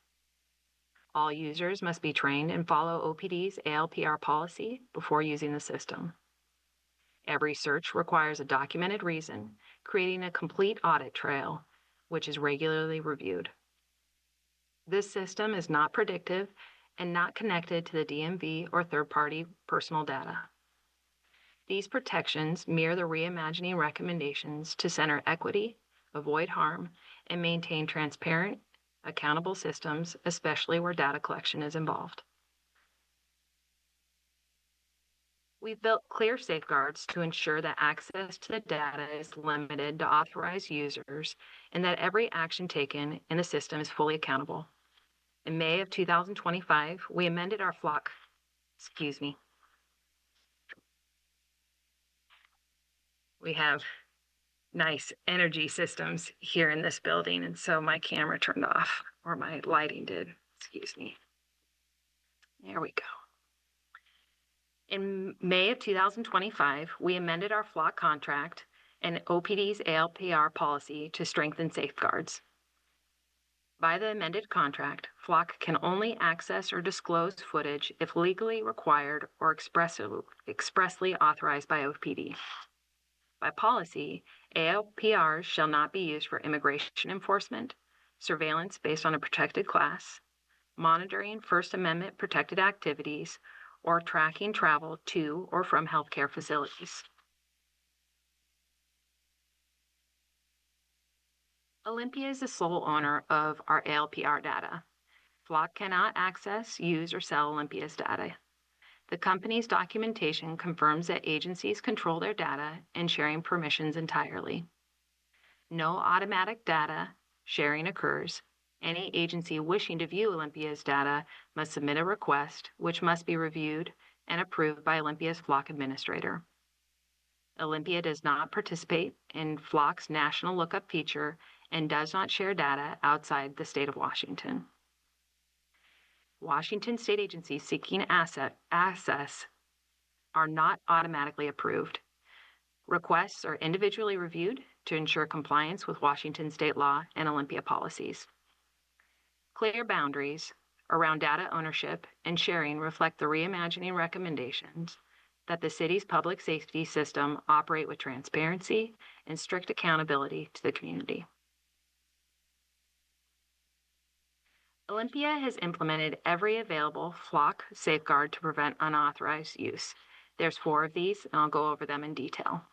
All users must be trained and follow OPD's ALPR policy before using the system. Every search requires a documented reason, creating a complete audit trail, which is regularly reviewed. This system is not predictive and not connected to the DMV or third-party personal data. These protections mirror the reimagining recommendations to center equity, avoid harm, and maintain transparent, accountable systems, especially where data collection is involved. We've built clear safeguards to ensure that access to the data is limited to authorized users and that every action taken in the system is fully accountable. In May of 2025, we amended our Flock, we have nice energy systems here in this building, and so my camera turned off, or my lighting did, There we go. In May of 2025, we amended our Flock contract and OPD's ALPR policy to strengthen safeguards. By the amended contract, Flock can only access or disclose footage if legally required or expressly authorized by OPD. By policy, ALPRs shall not be used for immigration enforcement, surveillance based on a protected class, monitoring First Amendment protected activities, or tracking travel to or from healthcare facilities. Olympia is the sole owner of our ALPR data. Flock cannot access, use, or sell Olympia's data. The company's documentation confirms that agencies control their data and sharing permissions entirely. No automatic data sharing occurs. Any agency wishing to view Olympia's data must submit a request, which must be reviewed and approved by Olympia's Flock administrator. Olympia does not participate in Flock's national lookup feature and does not share data outside the state of Washington. Washington state agencies seeking access are not automatically approved. Requests are individually reviewed to ensure compliance with Washington state law and Olympia policies. Clear boundaries around data ownership and sharing reflect the reimagining recommendations that the city's public safety system operate with transparency and strict accountability to the community. Olympia has implemented every available Flock safeguard to prevent unauthorized use. There's 4 of these, and I'll go over them in detail.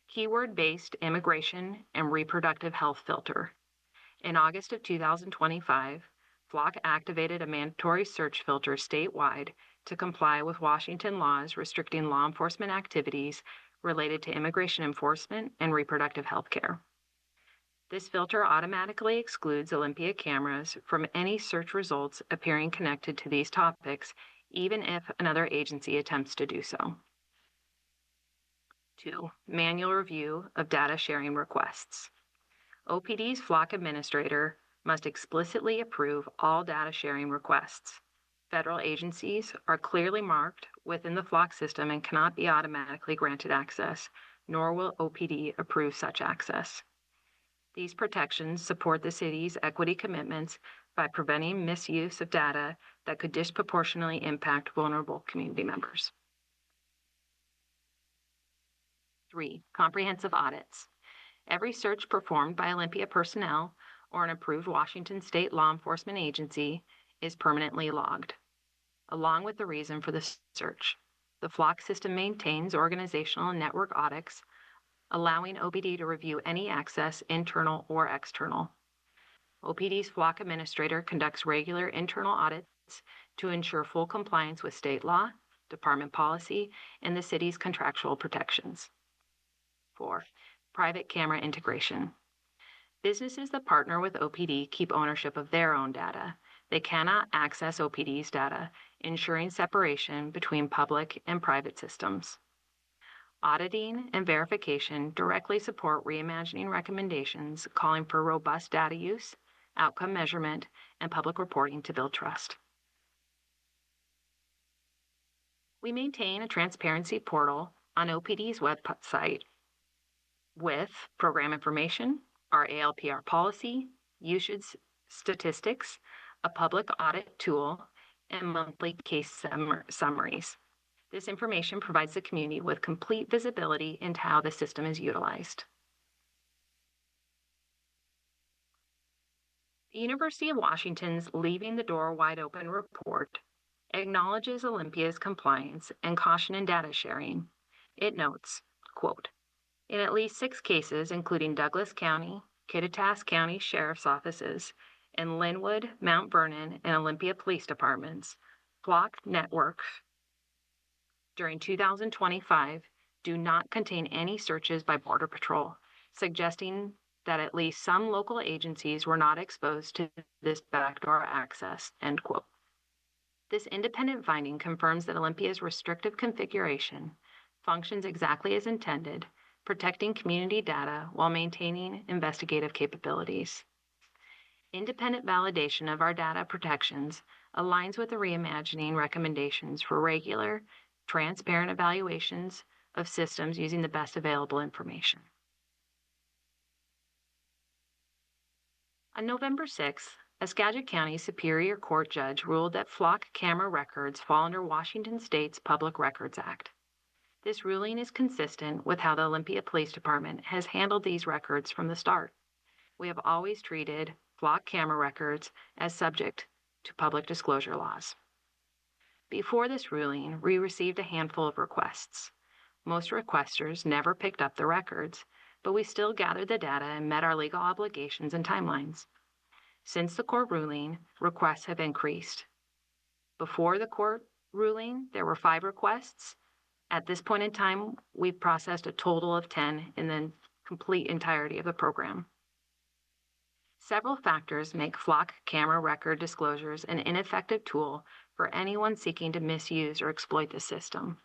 Keyword-based immigration and reproductive health filter. In August of 2025, Flock activated a mandatory search filter statewide to comply with Washington laws restricting law enforcement activities related to immigration enforcement and reproductive health care. This filter automatically excludes Olympia cameras from any search results appearing connected to these topics, even if another agency attempts to do so. 2. Manual review of data sharing requests. OPD's Flock administrator must explicitly approve all data sharing requests. Federal agencies are clearly marked within the flock system and cannot be automatically granted access, nor will OPD approve such access. These protections support the city's equity commitments by preventing misuse of data that could disproportionately impact vulnerable community members. 3. Comprehensive audits. Every search performed by Olympia personnel or an approved Washington state law enforcement agency is permanently logged, along with the reason for the search. The flock system maintains organizational and network audits, allowing OPD to review any access, internal or external. OPD's flock administrator conducts regular internal audits to ensure full compliance with state law, department policy, and the city's contractual protections. 4. Private camera integration. Businesses that partner with OPD keep ownership of their own data. They cannot access OPD's data, ensuring separation between public and private systems. Auditing and verification directly support reimagining recommendations calling for robust data use, outcome measurement, and public reporting to build trust. We maintain a transparency portal on OPD's website with program information, our ALPR policy, usage statistics, a public audit tool, and monthly case summaries. This information provides the community with complete visibility into how the system is utilized. The University of Washington's Leaving the Door Wide Open report acknowledges Olympia's compliance and caution in data sharing. It notes, quote, in at least 6 cases, including Douglas County, Kittitas County Sheriff's Offices, and Linwood, Mount Vernon, and Olympia Police Departments, flock networks during 2025 do not contain any searches by Border Patrol, suggesting that at least some local agencies were not exposed to this backdoor access, end quote. This independent finding confirms that Olympia's restrictive configuration functions exactly as intended, protecting community data while maintaining investigative capabilities. Independent validation of our data protections aligns with the reimagining recommendations for regular, transparent evaluations of systems using the best available information. On November 6th, a Skagit County Superior Court judge ruled that flock camera records fall under Washington State's Public Records Act. This ruling is consistent with how the Olympia Police Department has handled these records from the start. We have always treated flock camera records as subject to public disclosure laws. Before this ruling, we received a handful of requests. Most requesters never picked up the records, but we still gathered the data and met our legal obligations and timelines. Since the court ruling, requests have increased. Before the court ruling, there were 5 requests. At this point in time, we've processed a total of 10 in the complete entirety of the program. Several factors make flock camera record disclosures an ineffective tool for anyone seeking to misuse or exploit the system.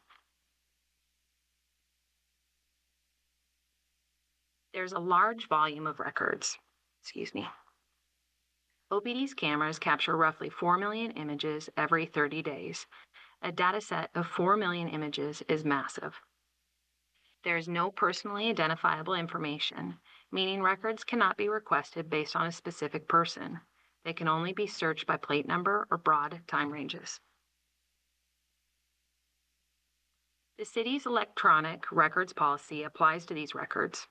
There's a large volume of records. OPD's cameras capture roughly 4 million images every 30 days. A data set of 4 million images is massive. There is no personally identifiable information, meaning records cannot be requested based on a specific person. They can only be searched by plate number or broad time ranges. The city's electronic records policy applies to these records.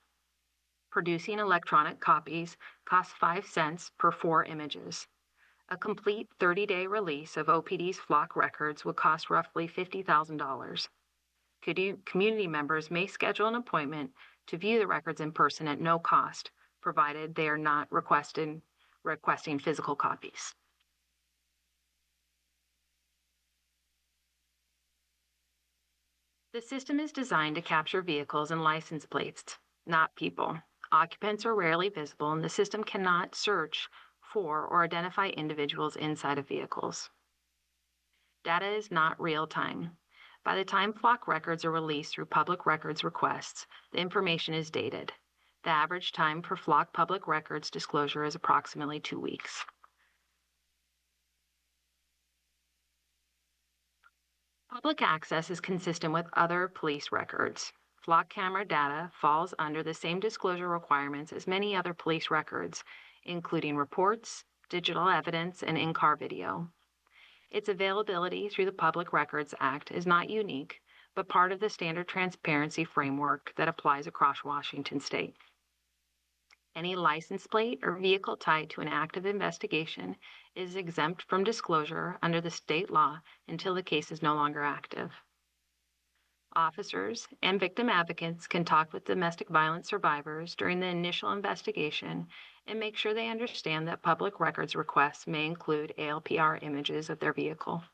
Producing electronic copies costs 5 cents per 4 images. A complete 30-day release of OPD's flock records would cost roughly $50,000. Community members may schedule an appointment to view the records in person at no cost, provided they are not requesting physical copies. The system is designed to capture vehicles and license plates, not people. Occupants are rarely visible, and the system cannot search for or identify individuals inside of vehicles. Data is not real time. By the time flock records are released through public records requests, the information is dated. The average time for flock public records disclosure is approximately 2 weeks. Public access is consistent with other police records. Flock camera data falls under the same disclosure requirements as many other police records, including reports, digital evidence, and in-car video. Its availability through the Public Records Act is not unique, but part of the standard transparency framework that applies across Washington state. Any license plate or vehicle tied to an active investigation is exempt from disclosure under the state law until the case is no longer active. Officers and victim advocates can talk with domestic violence survivors during the initial investigation and make sure they understand that public records requests may include ALPR images of their vehicle.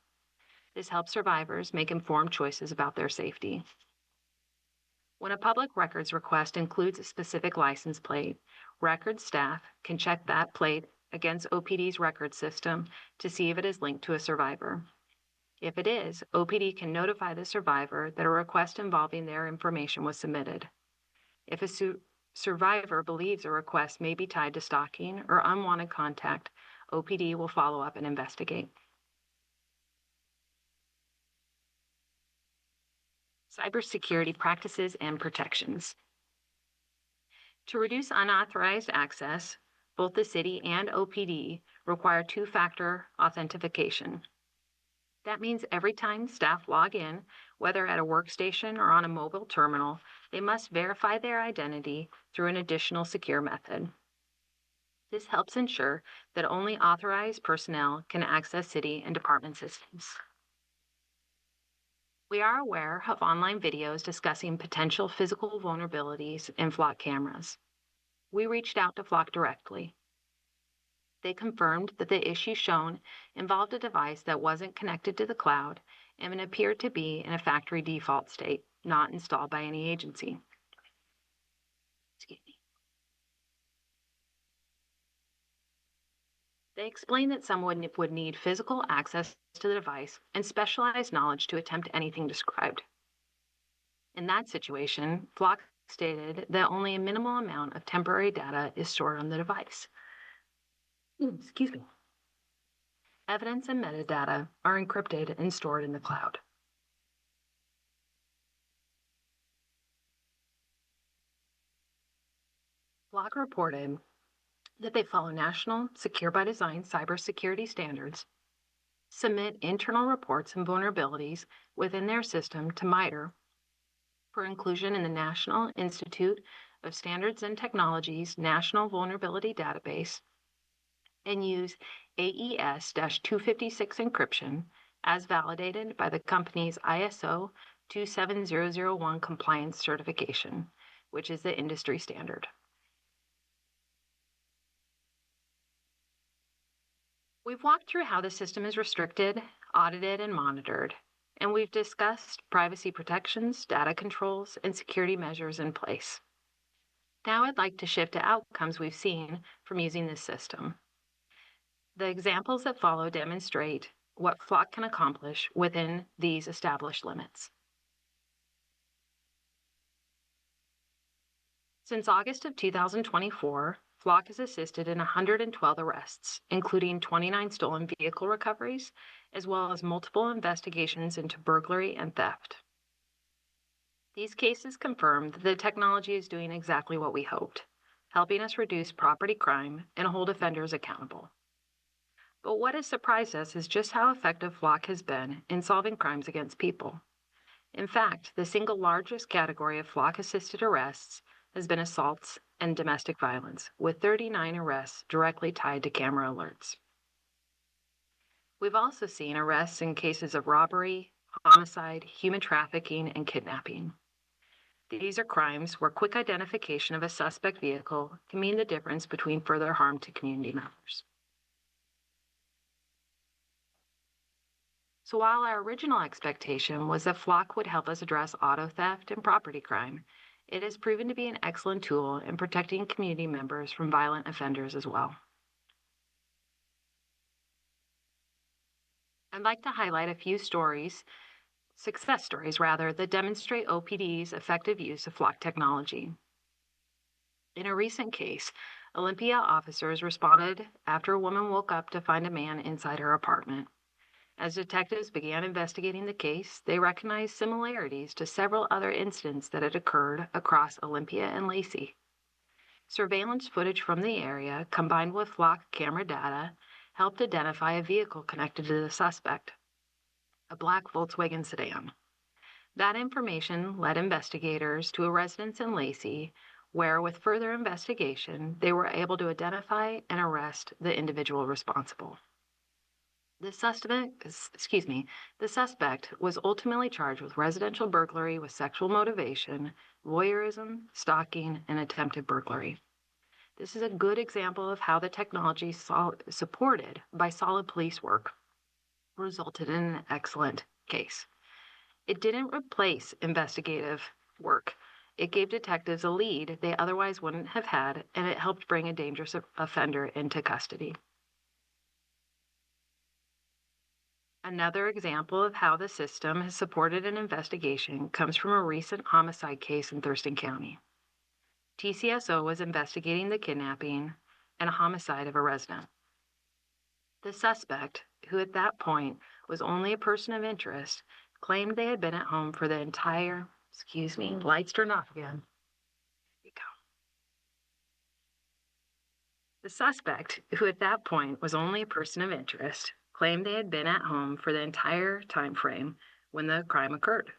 This helps survivors make informed choices about their safety. When a public records request includes a specific license plate, record staff can check that plate against OPD's record system to see if it is linked to a survivor. If it is, OPD can notify the survivor that a request involving their information was submitted. If a survivor believes a request may be tied to stalking or unwanted contact, OPD will follow up and investigate. Cybersecurity practices and protections. To reduce unauthorized access, both the city and OPD require two-factor authentication. That means every time staff log in, whether at a workstation or on a mobile terminal, they must verify their identity through an additional secure method. This helps ensure that only authorized personnel can access city and department systems. We are aware of online videos discussing potential physical vulnerabilities in Flock cameras. We reached out to Flock directly. They confirmed that the issue shown involved a device that wasn't connected to the cloud and appeared to be in a factory default state, not installed by any agency. Excuse me. They explained that someone would need physical access to the device and specialized knowledge to attempt anything described. In that situation, Flock stated that only a minimal amount of temporary data is stored on the device. Excuse me. Evidence and metadata are encrypted and stored in the cloud. Flock reported that they follow national Secure by Design cybersecurity standards, submit internal reports and vulnerabilities within their system to MITRE for inclusion in the National Institute of Standards and Technology's National Vulnerability Database, and use AES-256 encryption as validated by the company's ISO 27001 compliance certification, which is the industry standard. We've walked through how the system is restricted, audited, and monitored, and we've discussed privacy protections, data controls, and security measures in place. Now I'd like to shift to outcomes we've seen from using this system. The examples that follow demonstrate what Flock can accomplish within these established limits. Since August of 2024, Flock has assisted in 112 arrests, including 29 stolen vehicle recoveries, as well as multiple investigations into burglary and theft. These cases confirm that the technology is doing exactly what we hoped, helping us reduce property crime and hold offenders accountable. But what has surprised us is just how effective Flock has been in solving crimes against people. In fact, the single largest category of Flock-assisted arrests has been assaults and domestic violence, with 39 arrests directly tied to camera alerts. We've also seen arrests in cases of robbery, homicide, human trafficking, and kidnapping. These are crimes where quick identification of a suspect vehicle can mean the difference between further harm to community members. So while our original expectation was that Flock would help us address auto theft and property crime, it has proven to be an excellent tool in protecting community members from violent offenders as well. I'd like to highlight a few success stories that demonstrate OPD's effective use of Flock technology. In a recent case, Olympia officers responded after a woman woke up to find a man inside her apartment. As detectives began investigating the case, they recognized similarities to several other incidents that had occurred across Olympia and Lacey. Surveillance footage from the area, combined with flock camera data, helped identify a vehicle connected to the suspect, a black Volkswagen sedan. That information led investigators to a residence in Lacey, where, with further investigation, they were able to identify and arrest the individual responsible. The suspect was ultimately charged with residential burglary with sexual motivation, voyeurism, stalking, and attempted burglary. This is a good example of how the technology supported by solid police work resulted in an excellent case. It didn't replace investigative work. It gave detectives a lead they otherwise wouldn't have had, and it helped bring a dangerous offender into custody. Another example of how the system has supported an investigation comes from a recent homicide case in Thurston County. TCSO was investigating the kidnapping and homicide of a resident. The suspect, who at that point was only a person of interest, claimed they had been at home for the entire, lights turned off again. Here you go. The suspect, who at that point was only a person of interest, claimed they had been at home for the entire time frame when the crime occurred.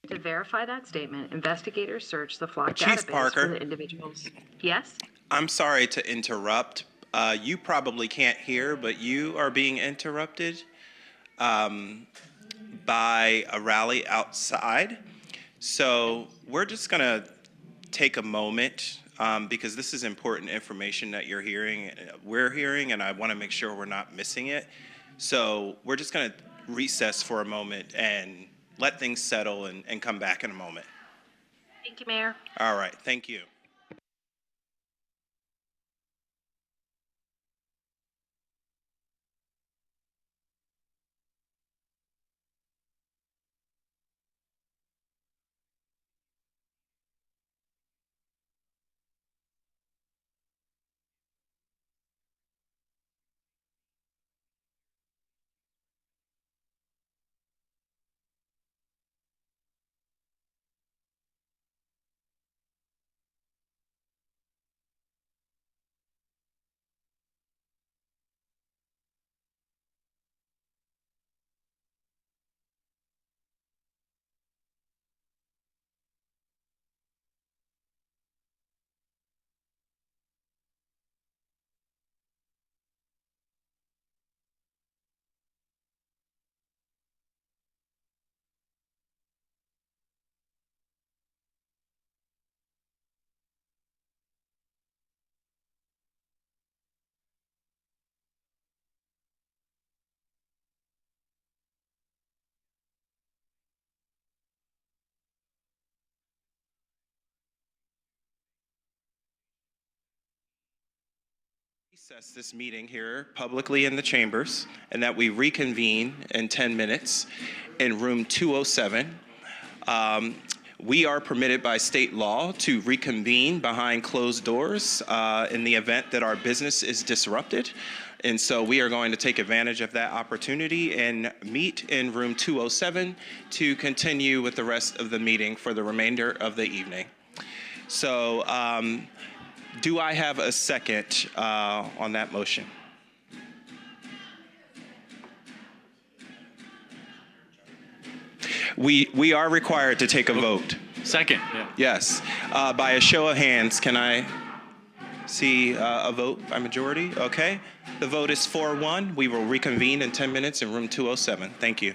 To verify that statement, investigators searched the flock Chief database Parker. for the individuals. Yes? I'm sorry to interrupt. You probably can't hear, but you are being interrupted by a rally outside. So we're just going to take a moment because this is important information that we're hearing, and I want to make sure we're not missing it. So we're just going to recess for a moment and let things settle and come back in a moment. Thank you, Mayor. All right, thank you. Recess this meeting here publicly in the chambers, and that we reconvene in 10 minutes in room 207. We are permitted by state law to reconvene behind closed doors in the event that our business is disrupted. And so we are going to take advantage of that opportunity and meet in room 207 to continue with the rest of the meeting for the remainder of the evening. So do I have a second on that motion? We are required to take a vote. Second, yeah. Yes. By a show of hands, can I see a vote by majority? Okay. The vote is 4-1. We will reconvene in 10 minutes in room 207. Thank you.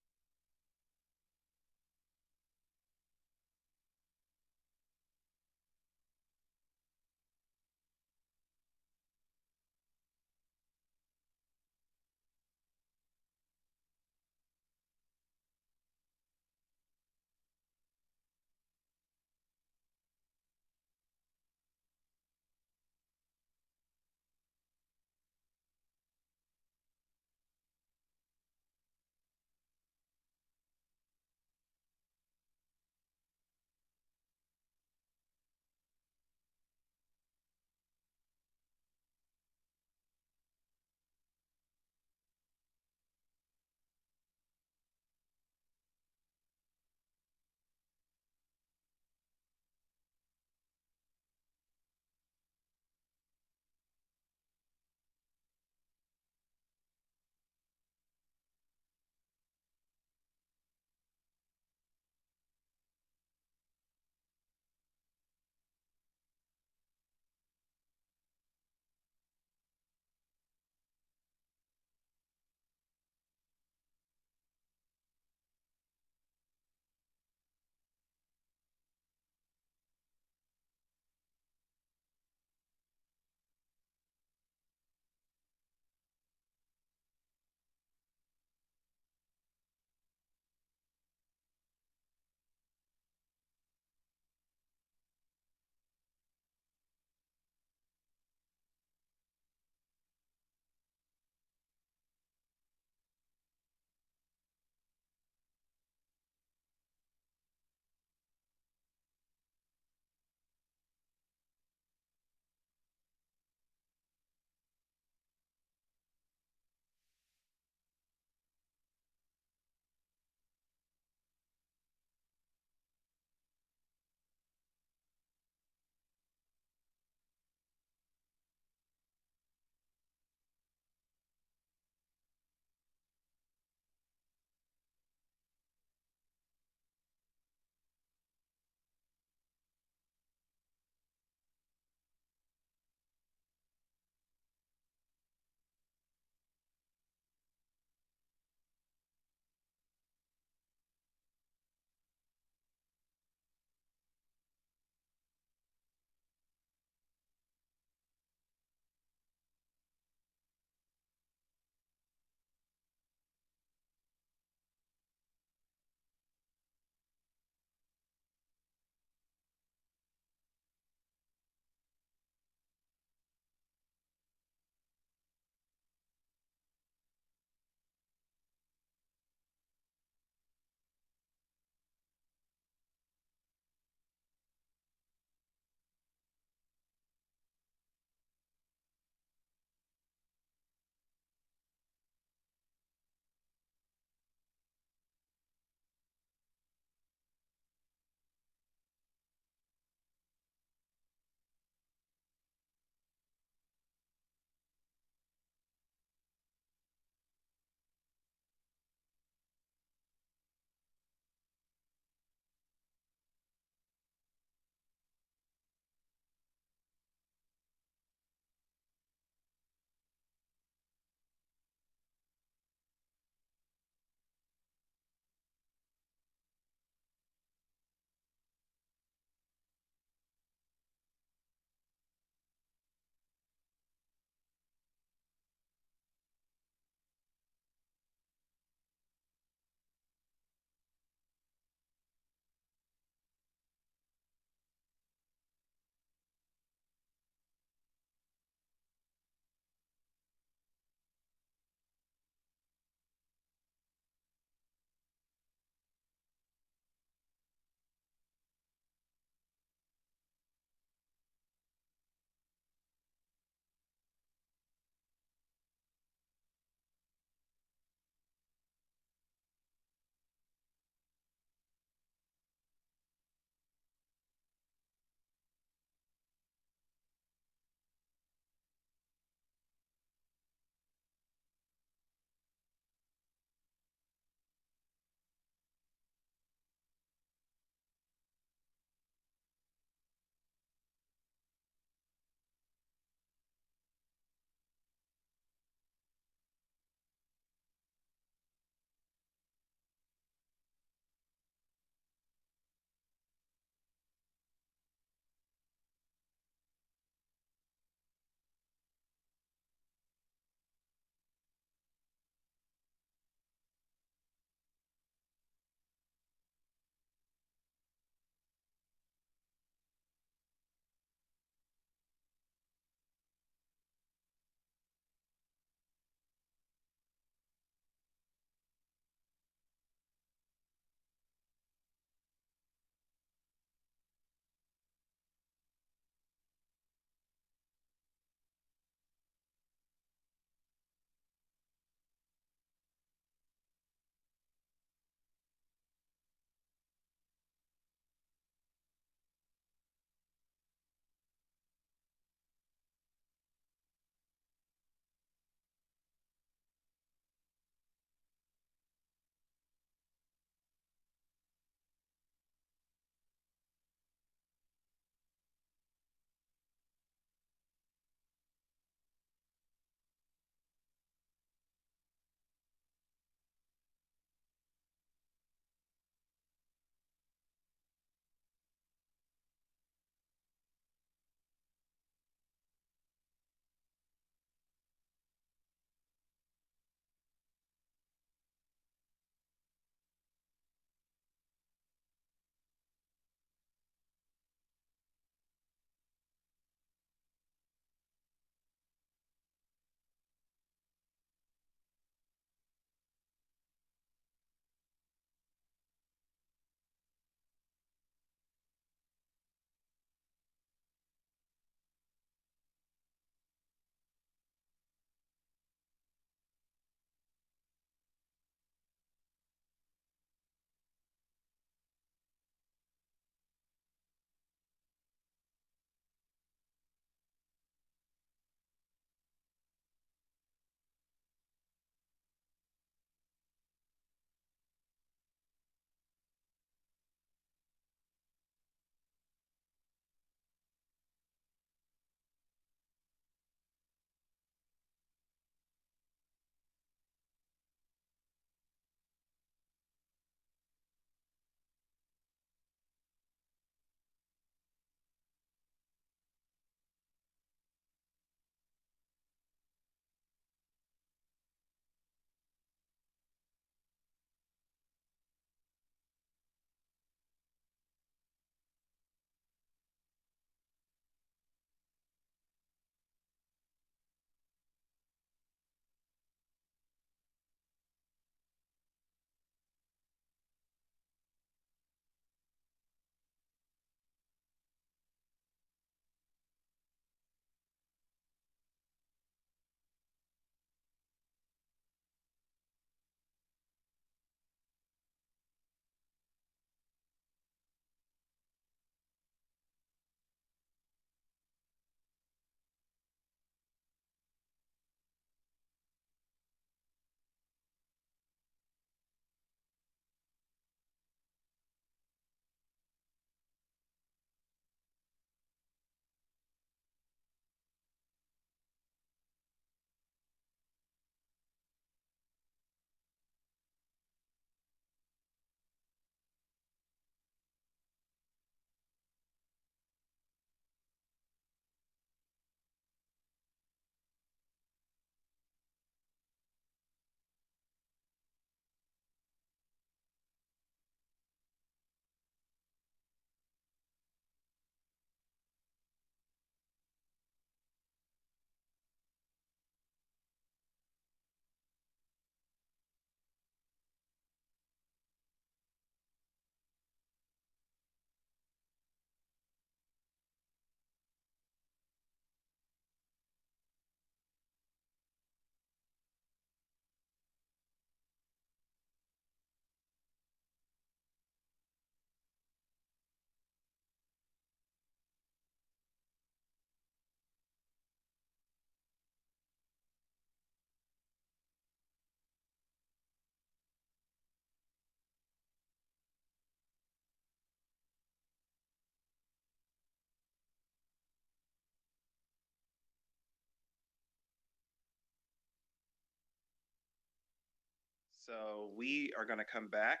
So we are going to come back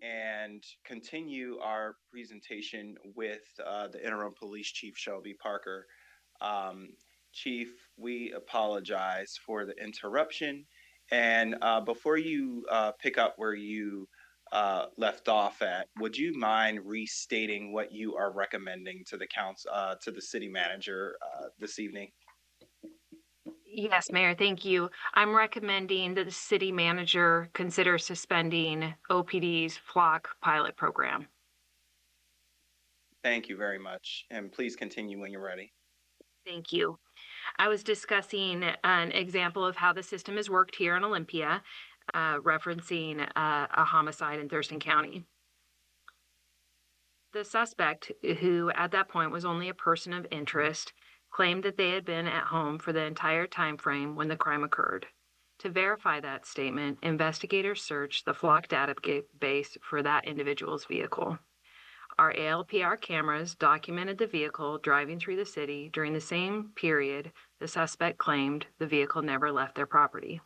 and continue our presentation with the interim police chief, Shelby Parker. Um, Chief, we apologize for the interruption. And before you pick up where you left off at, would you mind restating what you are recommending to the council, to the city manager this evening? Yes, Mayor, thank you. I'm recommending that the city manager consider suspending OPD's flock pilot program. Thank you very much. And please continue when you're ready. Thank you. I was discussing an example of how the system has worked here in Olympia, referencing a homicide in Thurston County. The suspect, who at that point was only a person of interest, claimed that they had been at home for the entire time frame when the crime occurred. To verify that statement, investigators searched the flock database for that individual's vehicle. Our ALPR cameras documented the vehicle driving through the city during the same period the suspect claimed the vehicle never left their property.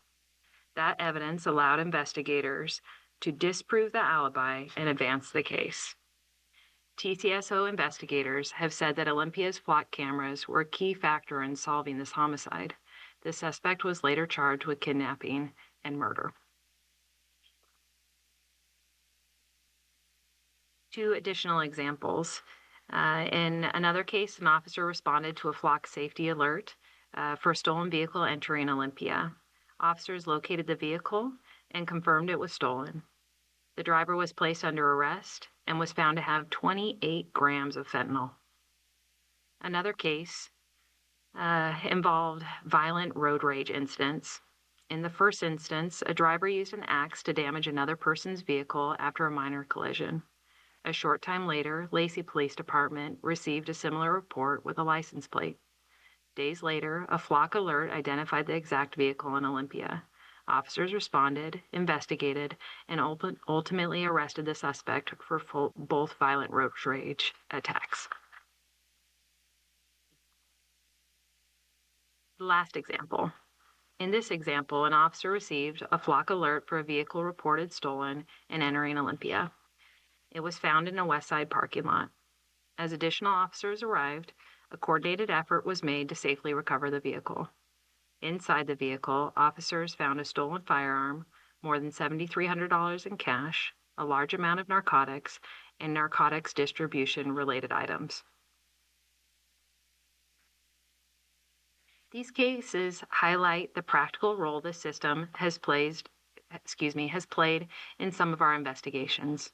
That evidence allowed investigators to disprove the alibi and advance the case. TCSO investigators have said that Olympia's flock cameras were a key factor in solving this homicide. The suspect was later charged with kidnapping and murder. Two additional examples. In another case, an officer responded to a flock safety alert for a stolen vehicle entering Olympia. Officers located the vehicle and confirmed it was stolen. The driver was placed under arrest and was found to have 28 grams of fentanyl. Another case involved violent road rage incidents. In the first instance, a driver used an axe to damage another person's vehicle after a minor collision. A short time later, Lacey Police Department received a similar report with a license plate. Days later, a flock alert identified the exact vehicle in Olympia. Officers responded, investigated, and ultimately arrested the suspect for both violent road rage attacks. The last example. In this example, an officer received a flock alert for a vehicle reported stolen and entering Olympia. It was found in a West Side parking lot. As additional officers arrived, a coordinated effort was made to safely recover the vehicle. Inside the vehicle, officers found a stolen firearm, more than $7,300 in cash, a large amount of narcotics, and narcotics distribution-related items. These cases highlight the practical role this system has played in some of our investigations.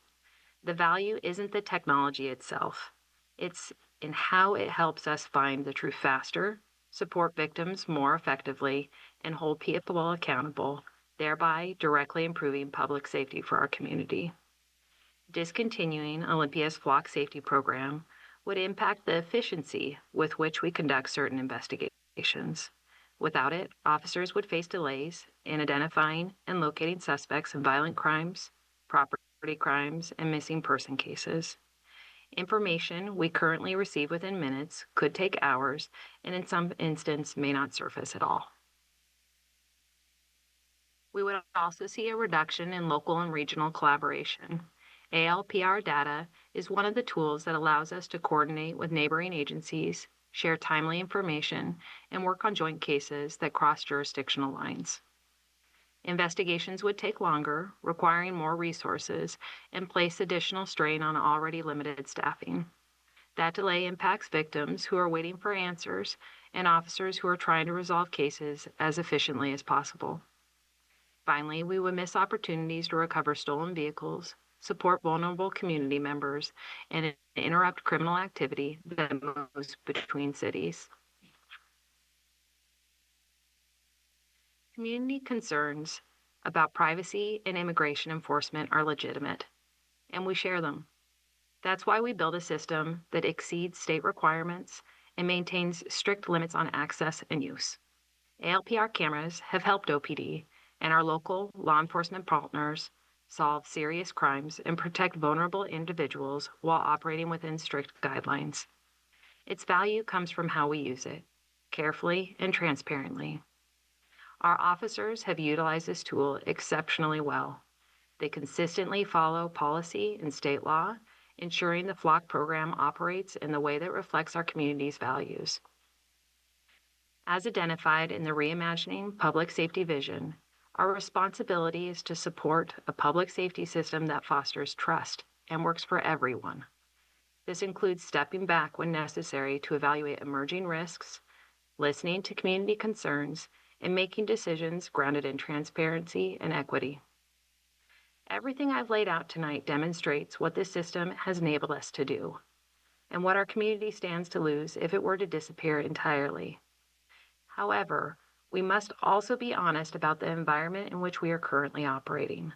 The value isn't the technology itself. It's in how it helps us find the truth faster, support victims more effectively, and hold people accountable, thereby directly improving public safety for our community. Discontinuing Olympia's flock safety program would impact the efficiency with which we conduct certain investigations. Without it, officers would face delays in identifying and locating suspects in violent crimes, property crimes, and missing person cases. Information we currently receive within minutes could take hours and in some instances may not surface at all. We would also see a reduction in local and regional collaboration. ALPR data is one of the tools that allows us to coordinate with neighboring agencies, share timely information, and work on joint cases that cross jurisdictional lines. Investigations would take longer, requiring more resources, and place additional strain on already limited staffing. That delay impacts victims who are waiting for answers and officers who are trying to resolve cases as efficiently as possible. Finally, we would miss opportunities to recover stolen vehicles, support vulnerable community members, and interrupt criminal activity that moves between cities. Community concerns about privacy and immigration enforcement are legitimate, and we share them. That's why we build a system that exceeds state requirements and maintains strict limits on access and use. ALPR cameras have helped OPD and our local law enforcement partners solve serious crimes and protect vulnerable individuals while operating within strict guidelines. Its value comes from how we use it, carefully and transparently. Our officers have utilized this tool exceptionally well. They consistently follow policy and state law, ensuring the flock program operates in the way that reflects our community's values. As identified in the Reimagining Public Safety Vision, our responsibility is to support a public safety system that fosters trust and works for everyone. This includes stepping back when necessary to evaluate emerging risks, listening to community concerns, and making decisions grounded in transparency and equity. Everything I've laid out tonight demonstrates what this system has enabled us to do, and what our community stands to lose if it were to disappear entirely. However, we must also be honest about the environment in which we are currently operating.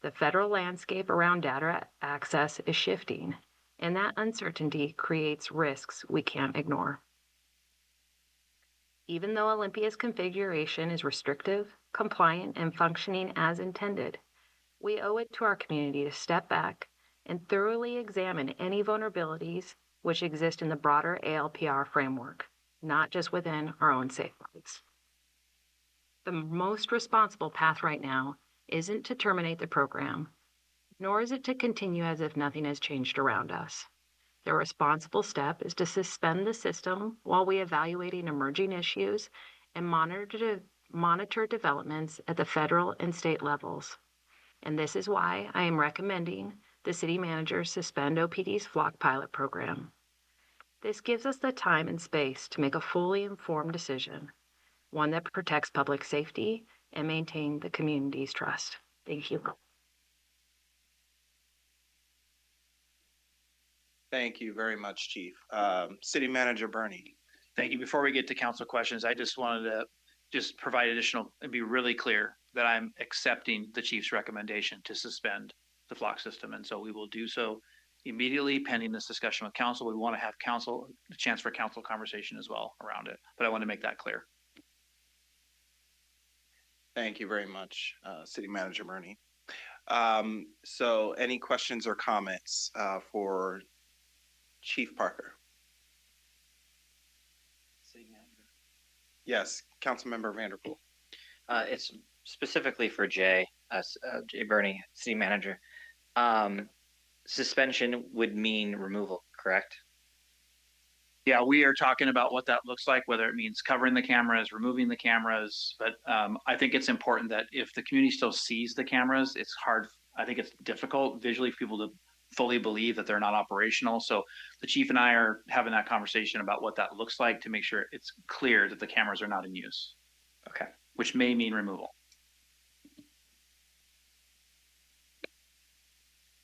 The federal landscape around data access is shifting, and that uncertainty creates risks we can't ignore. Even though Olympia's configuration is restrictive, compliant, and functioning as intended, we owe it to our community to step back and thoroughly examine any vulnerabilities which exist in the broader ALPR framework, not just within our own safeguards. The most responsible path right now isn't to terminate the program, nor is it to continue as if nothing has changed around us. The responsible step is to suspend the system while we evaluate emerging issues and monitor developments at the federal and state levels. And this is why I am recommending the city manager suspend OPD's flock pilot program. This gives us the time and space to make a fully informed decision, one that protects public safety and maintains the community's trust. Thank you. Thank you very much, Chief. City Manager Bernie. Thank you. Before we get to council questions, I just wanted to provide additional and be really clear that I'm accepting the chief's recommendation to suspend the flock system. And so we will do so immediately pending this discussion with council. We want to have the chance for council conversation as well around it, but I want to make that clear. Thank you very much, City Manager Bernie. So any questions or comments for Chief Parker? City Manager. Yes, Councilmember Vanderpool. It's specifically for Jay Bernie, City Manager. Suspension would mean removal, correct? Yeah, we are talking about what that looks like, whether it means covering the cameras, removing the cameras. But I think it's important that if the community still sees the cameras, it's hard. I think it's difficult visually for people to fully believe that they're not operational. So the chief and I are having that conversation about what that looks like to make sure it's clear that the cameras are not in use. Okay. Which may mean removal.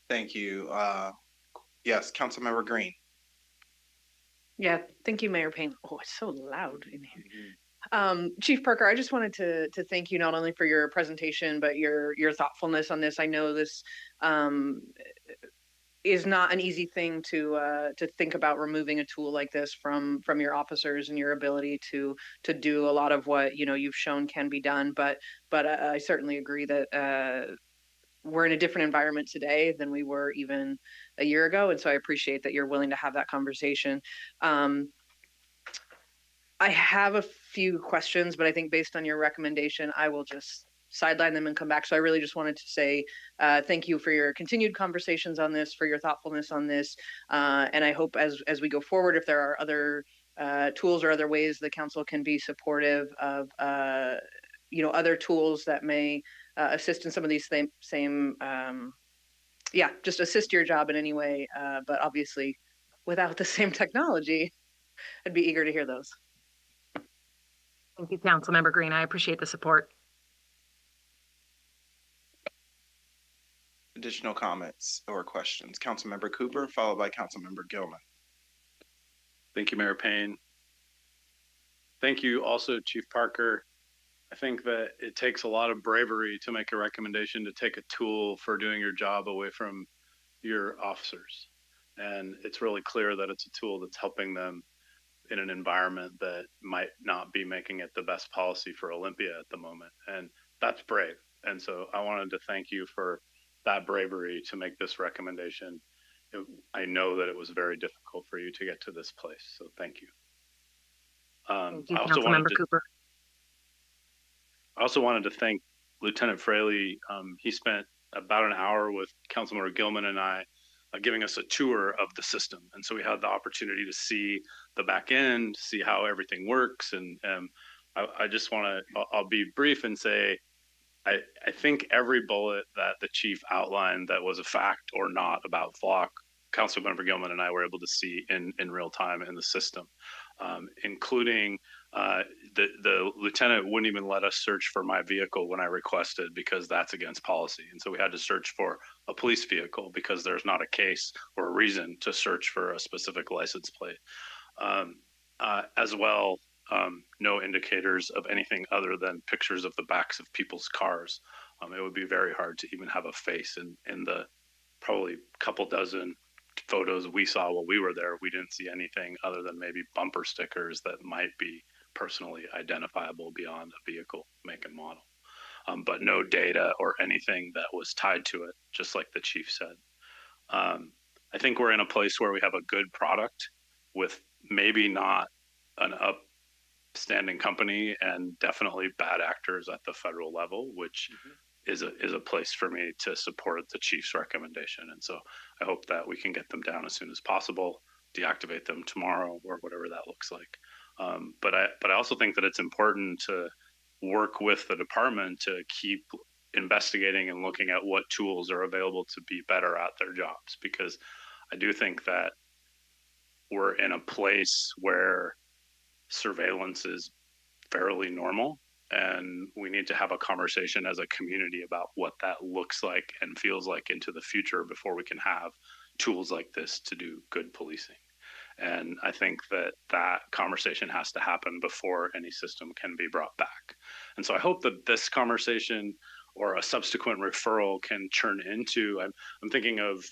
Thank you. Yes, Councilmember Green. Yeah, thank you, Mayor Payne. Oh, it's so loud in here. Chief Parker, I just wanted to thank you not only for your presentation, but your thoughtfulness on this. I know this is not an easy thing to think about, removing a tool like this from your officers and your ability to do a lot of what you've shown can be done. But I certainly agree that we're in a different environment today than we were even a year ago, and so I appreciate that you're willing to have that conversation. I have a few questions, but I think based on your recommendation, I will just sideline them and come back. So I really just wanted to say thank you for your continued conversations on this, for your thoughtfulness on this, and I hope as we go forward, if there are other tools or other ways the council can be supportive of other tools that may assist in some of these same just assist your job in any way, but obviously without the same technology, I'd be eager to hear those. Thank you, Councilmember Green. I appreciate the support. Additional comments or questions? Councilmember Cooper, followed by Councilmember Gilman. Thank you, Mayor Payne. Thank you also, Chief Parker. I think that it takes a lot of bravery to make a recommendation to take a tool for doing your job away from your officers. And it's really clear that it's a tool that's helping them in an environment that might not be making it the best policy for Olympia at the moment. And that's brave. And so I wanted to thank you for that bravery to make this recommendation. I know that it was very difficult for you to get to this place. So thank you. Thank you, Councilmember Cooper. I also wanted to thank Lieutenant Fraley. He spent about an hour with Councilmember Gilman and I giving us a tour of the system. And so we had the opportunity to see the back end, see how everything works. And I just want to, I'll be brief and say, I think every bullet that the chief outlined that was a fact or not about Flock, Councilmember Gilman and I were able to see in real time in the system, including the lieutenant wouldn't even let us search for my vehicle when I requested because that's against policy. And so we had to search for a police vehicle because there's not a case or a reason to search for a specific license plate. As well, no indicators of anything other than pictures of the backs of people's cars. It would be very hard to even have a face in the probably couple dozen photos we saw while we were there. We didn't see anything other than maybe bumper stickers that might be personally identifiable beyond a vehicle make and model. But no data or anything that was tied to it, just like the chief said. I think we're in a place where we have a good product with maybe not an upstanding company and definitely bad actors at the federal level, which is a place for me to support the chief's recommendation. And so I hope that we can get them down as soon as possible, deactivate them tomorrow or whatever that looks like. But I also think that it's important to work with the department to keep investigating and looking at what tools are available to be better at their jobs, because I do think that we're in a place where surveillance is fairly normal, and we need to have a conversation as a community about what that looks like and feels like into the future before we can have tools like this to do good policing. And I think that that conversation has to happen before any system can be brought back. And so I hope that this conversation or a subsequent referral can turn into, I'm thinking of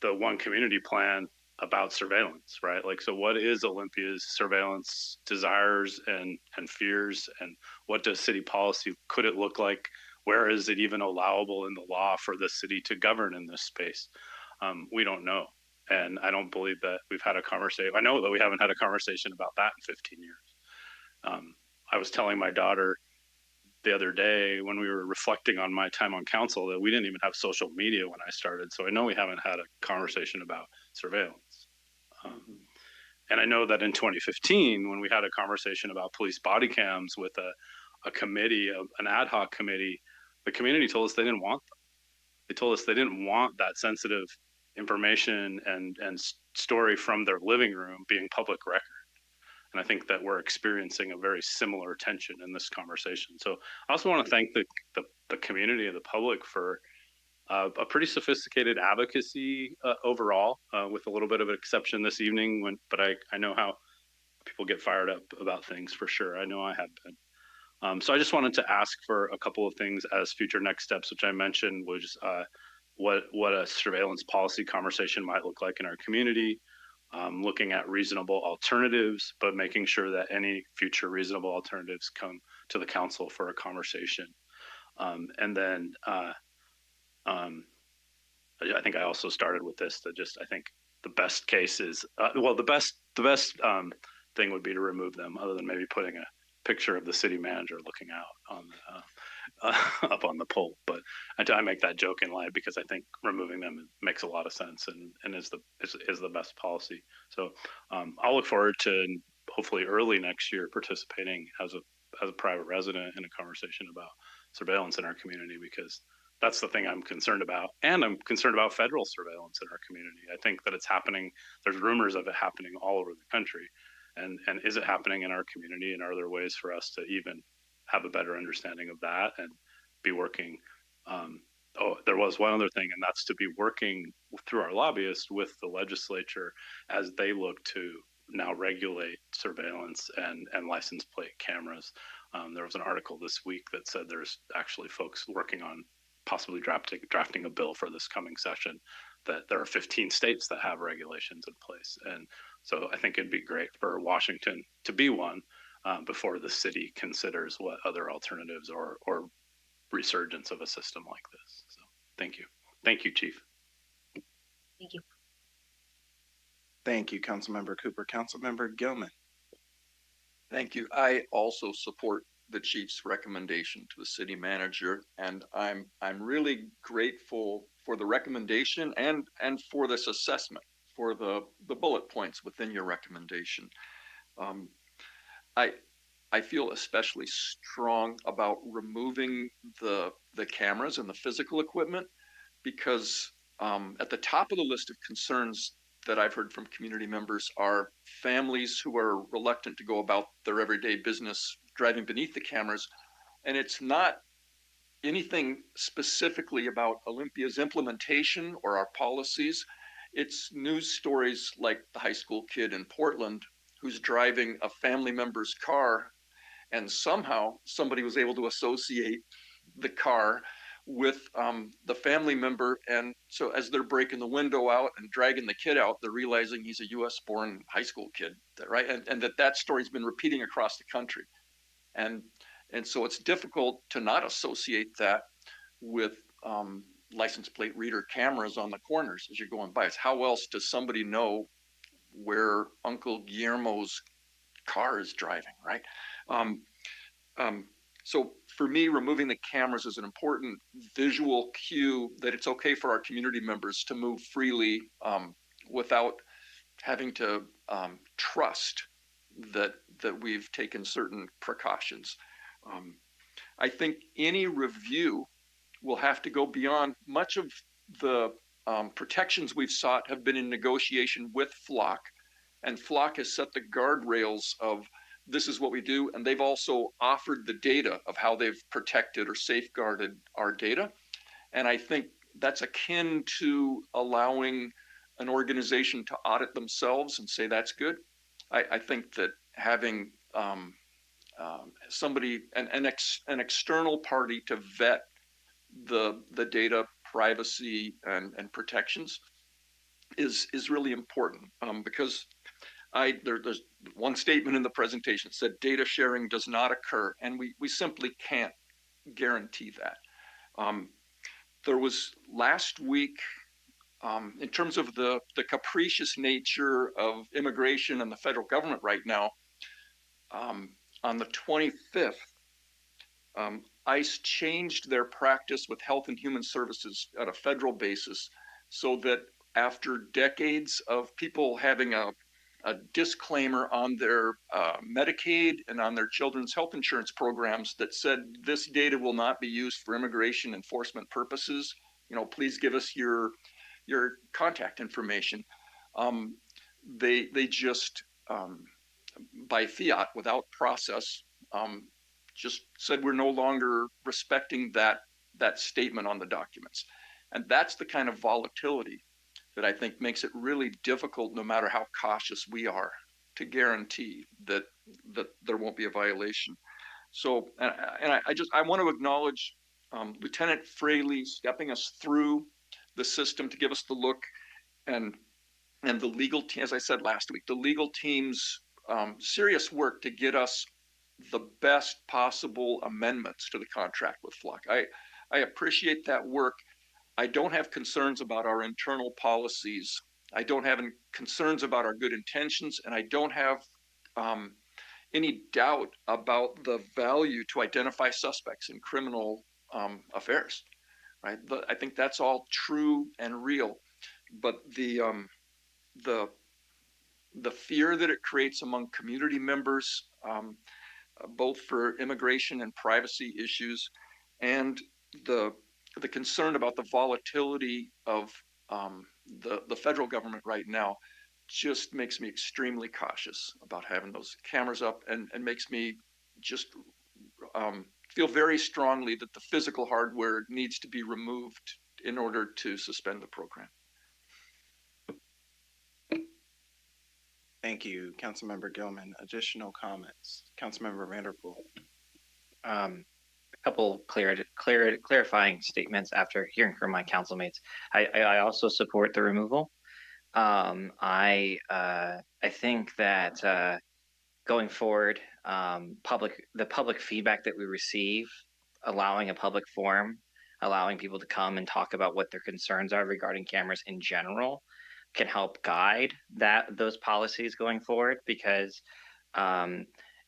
the One Community plan about surveillance, right? Like, so what is Olympia's surveillance desires and fears, and what does city policy, could it look like? Where is it even allowable in the law for the city to govern in this space? We don't know. And I don't believe that we've had a conversation. I know that we haven't had a conversation about that in 15 years. I was telling my daughter the other day when we were reflecting on my time on council that we didn't even have social media when I started. So I know we haven't had a conversation about surveillance. And I know that in 2015, when we had a conversation about police body cams with a committee, an ad hoc committee, the community told us they didn't want them. They told us they didn't want that sensitive information and story from their living room being public record. And I think that we're experiencing a very similar tension in this conversation. So I also want to thank the community and the public for a pretty sophisticated advocacy overall, with a little bit of an exception this evening. But I know how people get fired up about things for sure. I know I have been. So I just wanted to ask for a couple of things as future next steps, which I mentioned was what a surveillance policy conversation might look like in our community. Looking at reasonable alternatives, but making sure that any future reasonable alternatives come to the council for a conversation. And then I think I also started with this, that just, I think the best case is, the best thing would be to remove them, other than maybe putting a picture of the city manager looking out on up on the pole. But I make that joke in live because I think removing them makes a lot of sense and is the best policy. So I'll look forward to hopefully early next year participating as a private resident in a conversation about surveillance in our community, because that's the thing I'm concerned about. And I'm concerned about federal surveillance in our community. I think that it's happening. There's rumors of it happening all over the country. And is it happening in our community? And are there ways for us to even have a better understanding of that and be working? There was one other thing, and that's to be working through our lobbyists with the legislature as they look to now regulate surveillance and license plate cameras. There was an article this week that said there's actually folks working on possibly drafting a bill for this coming session, that there are 15 states that have regulations in place. And so I think it'd be great for Washington to be one before the city considers what other alternatives or resurgence of a system like this. So thank you. Thank you, Chief. Thank you. Thank you, Councilmember Cooper. Councilmember Gilman. Thank you. I also support the chief's recommendation to the city manager, and I'm really grateful for the recommendation and for this assessment, for the bullet points within your recommendation. Um, I feel especially strong about removing the cameras and the physical equipment because at the top of the list of concerns that I've heard from community members are families who are reluctant to go about their everyday business driving beneath the cameras. And it's not anything specifically about Olympia's implementation or our policies. It's news stories like the high school kid in Portland who's driving a family member's car, and somehow somebody was able to associate the car with the family member. And so as they're breaking the window out and dragging the kid out, they're realizing he's a US born high school kid, right? And that story's been repeating across the country. And so it's difficult to not associate that with license plate reader cameras on the corners as you're going by. It's how else does somebody know where Uncle Guillermo's car is driving, right? So for me, removing the cameras is an important visual cue that it's okay for our community members to move freely without having to trust that we've taken certain precautions. I think any review will have to go beyond much of the protections we've sought have been in negotiation with Flock, and Flock has set the guardrails of this is what we do, and they've also offered the data of how they've protected or safeguarded our data. And I think that's akin to allowing an organization to audit themselves and say that's good. I think that having somebody, an external party to vet the data privacy and protections is really important because there's one statement in the presentation that said data sharing does not occur, and we simply can't guarantee that. There was last week, in terms of the capricious nature of immigration and the federal government right now, on the 25th, ICE changed their practice with Health and Human Services at a federal basis so that after decades of people having a disclaimer on their Medicaid and on their children's health insurance programs that said this data will not be used for immigration enforcement purposes. Please give us your contact information. They just by fiat, without process, just said we're no longer respecting that statement on the documents, and that's the kind of volatility that I think makes it really difficult, no matter how cautious we are, to guarantee that there won't be a violation. So, I want to acknowledge Lieutenant Fraley stepping us through the system to give us the look, and the legal team, as I said last week, the legal team's serious work to get us the best possible amendments to the contract with Flock. I appreciate that work. I don't have concerns about our internal policies. I don't have any concerns about our good intentions, and I don't have any doubt about the value to identify suspects in criminal affairs. Right? I think that's all true and real, but the fear that it creates among community members, both for immigration and privacy issues, and the concern about the volatility of the federal government right now just makes me extremely cautious about having those cameras up, and makes me just feel very strongly that the physical hardware needs to be removed in order to suspend the program. Thank you, Councilmember Gilman. Additional comments? Councilmember Vanderpool. A couple clarifying statements after hearing from my council mates. I also support the removal. I think that going forward, the public feedback that we receive, allowing a public forum, allowing people to come and talk about what their concerns are regarding cameras in general, can help guide those policies going forward, because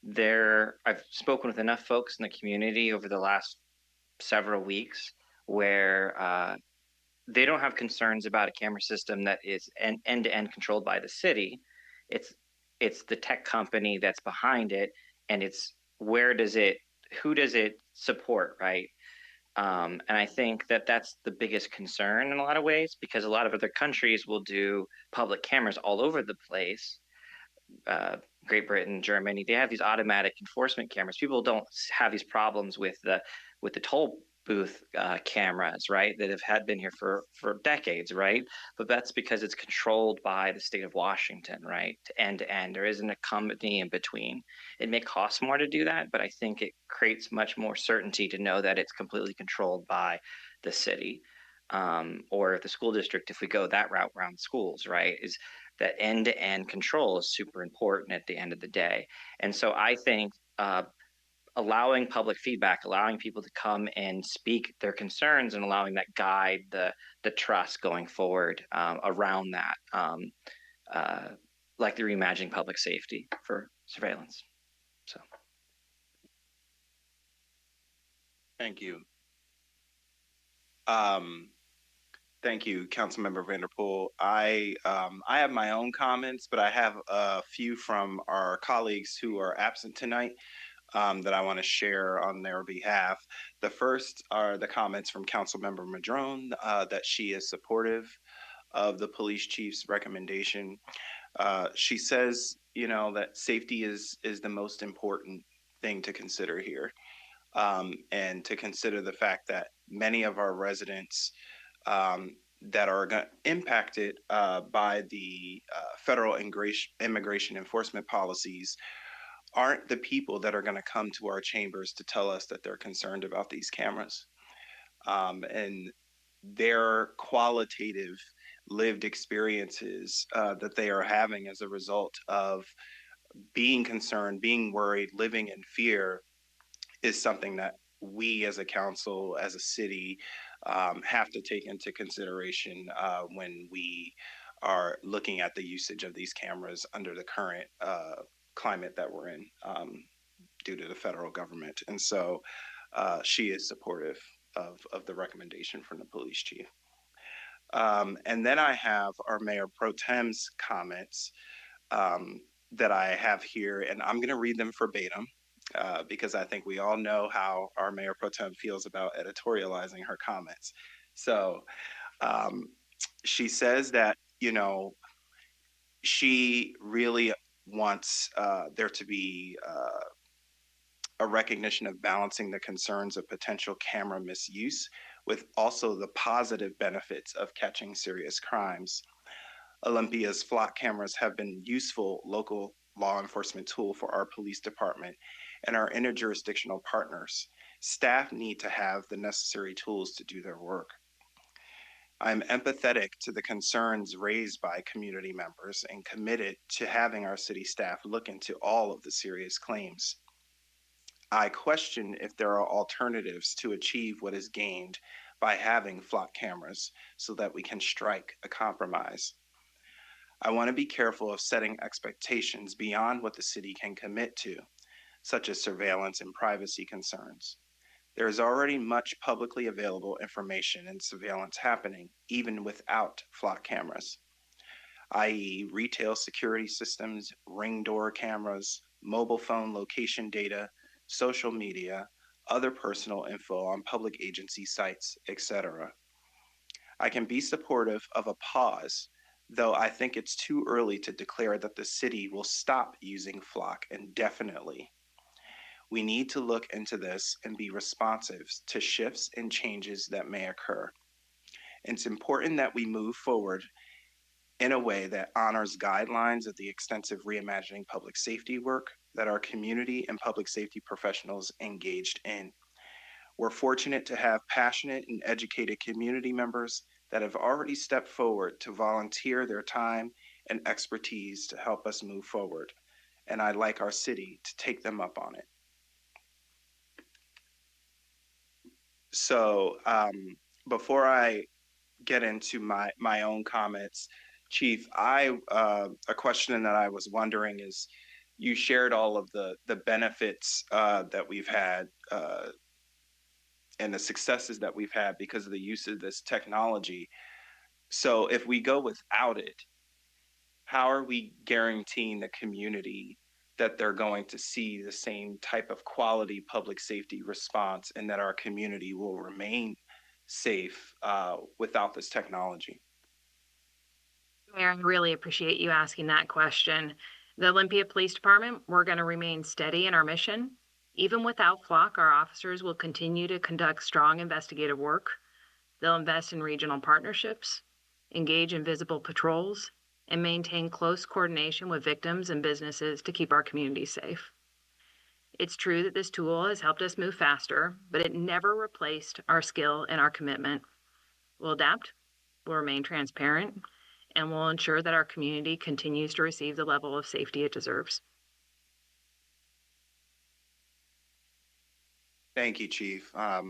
I've spoken with enough folks in the community over the last several weeks where they don't have concerns about a camera system that is end-to-end controlled by the city. It's the tech company that's behind it, and it's who does it support, right? And I think that that's the biggest concern in a lot of ways, because a lot of other countries will do public cameras all over the place. Great Britain, Germany, they have these automatic enforcement cameras. People don't have these problems with the toll booth cameras, right? That have been here for decades, right? But that's because it's controlled by the state of Washington, right? To end. There isn't a company in between. It may cost more to do that, but I think it creates much more certainty to know that it's completely controlled by the city. Or the school district, if we go that route around schools, right? Is that end-to-end control is super important at the end of the day. And so I think allowing public feedback, allowing people to come and speak their concerns, and allowing that guide the trust going forward around that, like the reimagining public safety for surveillance. So. Thank you. Thank you, Councilmember Vanderpool. I have my own comments, but I have a few from our colleagues who are absent tonight that I want to share on their behalf. The first are the comments from Councilmember Madrone that she is supportive of the police chief's recommendation. She says, that safety is the most important thing to consider here, and to consider the fact that many of our residents that are impacted by the federal immigration enforcement policies aren't the people that are going to come to our chambers to tell us that they're concerned about these cameras. And their qualitative lived experiences that they are having as a result of being concerned, being worried, living in fear is something that we as a council, as a city, have to take into consideration when we are looking at the usage of these cameras under the current climate that we're in due to the federal government. And so she is supportive of the recommendation from the police chief. And then I have our Mayor Pro Tem's comments that I have here, and I'm going to read them verbatim. Because I think we all know how our Mayor Pro Tem feels about editorializing her comments. So she says that, she really wants there to be a recognition of balancing the concerns of potential camera misuse with also the positive benefits of catching serious crimes. Olympia's flock cameras have been useful local law enforcement tool for our police department and our interjurisdictional partners. Staff need to have the necessary tools to do their work. I'm empathetic to the concerns raised by community members and committed to having our city staff look into all of the serious claims. I question if there are alternatives to achieve what is gained by having flock cameras so that we can strike a compromise. I want to be careful of setting expectations beyond what the city can commit to, such as surveillance and privacy concerns. There is already much publicly available information and surveillance happening, even without flock cameras, i.e. retail security systems, ring door cameras, mobile phone location data, social media, other personal info on public agency sites, etc. I can be supportive of a pause, though I think it's too early to declare that the city will stop using flock indefinitely. We need to look into this and be responsive to shifts and changes that may occur. It's important that we move forward in a way that honors guidelines of the extensive reimagining public safety work that our community and public safety professionals engaged in. We're fortunate to have passionate and educated community members that have already stepped forward to volunteer their time and expertise to help us move forward. And I'd like our city to take them up on it. So before I get into my own comments, Chief, a question that I was wondering is, you shared all of the benefits that we've had and the successes that we've had because of the use of this technology. So if we go without it, how are we guaranteeing the community that they're going to see the same type of quality public safety response and that our community will remain safe without this technology? Mayor, I really appreciate you asking that question. The Olympia Police Department, we're going to remain steady in our mission. Even without Flock, our officers will continue to conduct strong investigative work. They'll invest in regional partnerships, engage in visible patrols, and maintain close coordination with victims and businesses to keep our communities safe. It's true that this tool has helped us move faster, but it never replaced our skill and our commitment. We'll adapt, we'll remain transparent, and we'll ensure that our community continues to receive the level of safety it deserves. Thank you, Chief. I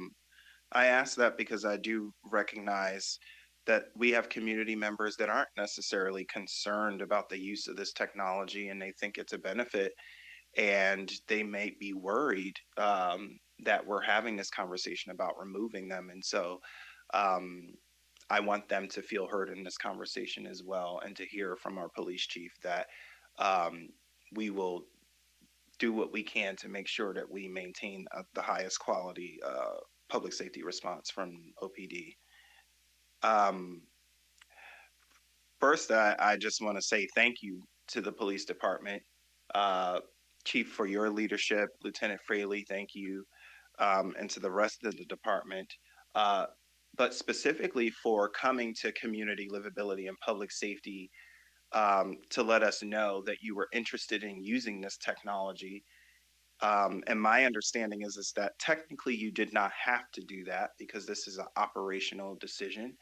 ask that because I do recognize that we have community members that aren't necessarily concerned about the use of this technology and they think it's a benefit, and they may be worried that we're having this conversation about removing them. And so I want them to feel heard in this conversation as well, and to hear from our police chief that we will do what we can to make sure that we maintain the highest quality public safety response from OPD. First, I just want to say thank you to the police department. Chief, for your leadership. Lieutenant Fraley, thank you. And to the rest of the department. But specifically for coming to community livability and public safety to let us know that you were interested in using this technology. And my understanding is that technically you did not have to do that because this is an operational decision.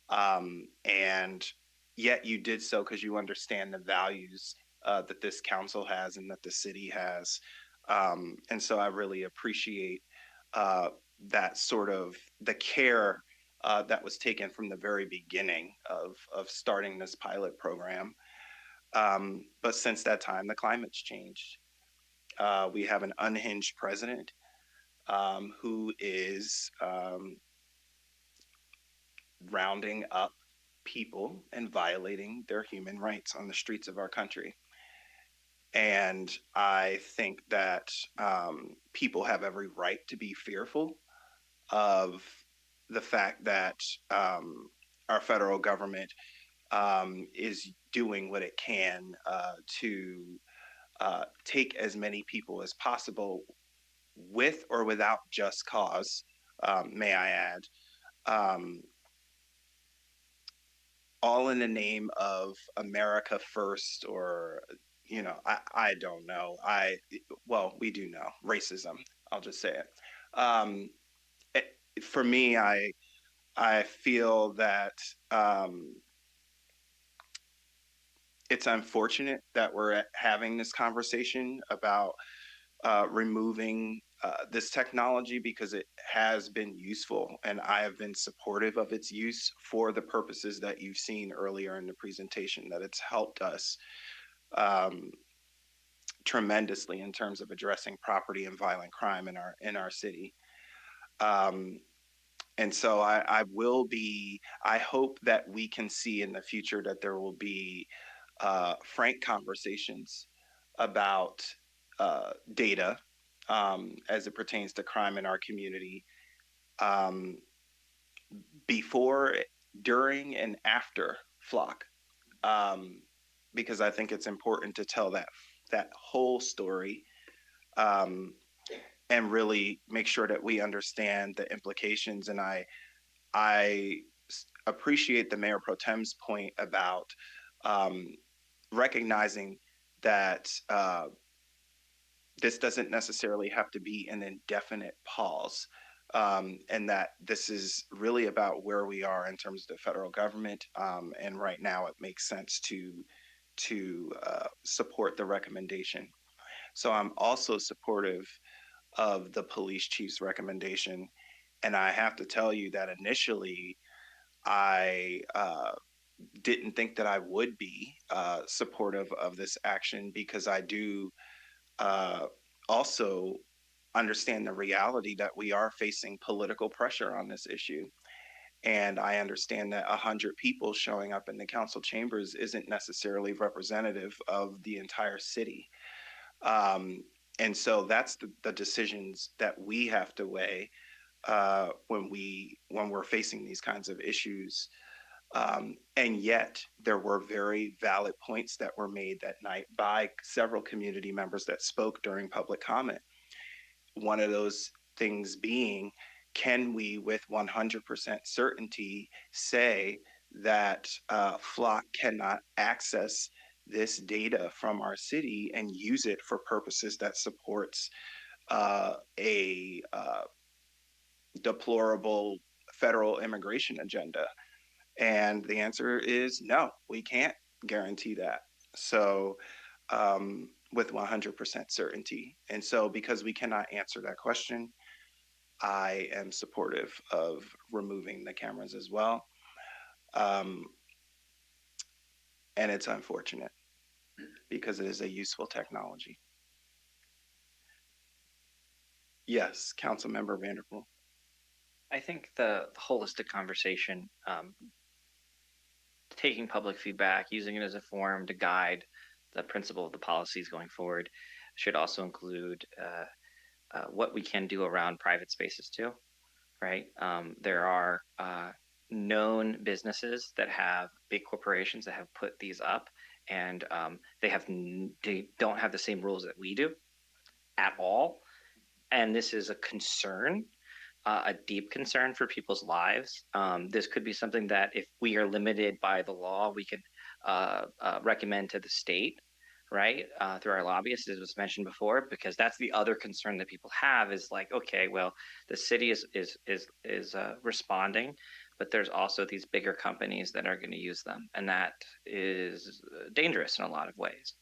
And yet you did so because you understand the values that this council has and that the city has. And so I really appreciate that sort of the care that was taken from the very beginning of starting this pilot program. But since that time, the climate's changed. We have an unhinged president who is rounding up people and violating their human rights on the streets of our country. And I think that people have every right to be fearful of the fact that our federal government is doing what it can to take as many people as possible with or without just cause, may I add, all in the name of America first, or, you know, I don't know. Well, we do know racism. I'll just say it. For me, I feel that it's unfortunate that we're having this conversation about removing this technology because it has been useful, and I have been supportive of its use for the purposes that you've seen earlier in the presentation, that it's helped us tremendously in terms of addressing property and violent crime in our city. And so I hope that we can see in the future that there will be frank conversations about data as it pertains to crime in our community before, during, and after Flock, because I think it's important to tell that whole story and really make sure that we understand the implications. And I appreciate the Mayor Pro Tem's point about recognizing that this doesn't necessarily have to be an indefinite pause, and that this is really about where we are in terms of the federal government. And right now, it makes sense to support the recommendation. So I'm also supportive of the police chief's recommendation, and I have to tell you that initially, I didn't think that I would be supportive of this action because I do also understand the reality that we are facing political pressure on this issue. And I understand that 100 people showing up in the council chambers isn't necessarily representative of the entire city. Um, and so that's the decisions that we have to weigh when we're facing these kinds of issues. And yet, there were very valid points that were made that night by several community members that spoke during public comment. One of those things being, can we with 100% certainty say that Flock cannot access this data from our city and use it for purposes that supports a deplorable federal immigration agenda? And the answer is no, we can't guarantee that. So, with 100% certainty. And so, because we cannot answer that question, I am supportive of removing the cameras as well. Um, and it's unfortunate because it is a useful technology. Yes, Councilmember Vanderpool. I think the holistic conversation, taking public feedback, using it as a forum to guide the principle of the policies going forward, should also include what we can do around private spaces too, right? There are known businesses that have big corporations that have put these up, and they don't have the same rules that we do at all, and this is a concern. A deep concern for people's lives. This could be something that, if we are limited by the law, we could recommend to the state, right, through our lobbyists, as was mentioned before, because that's the other concern that people have is like, okay, well, the city is responding, but there's also these bigger companies that are going to use them, and that is dangerous in a lot of ways.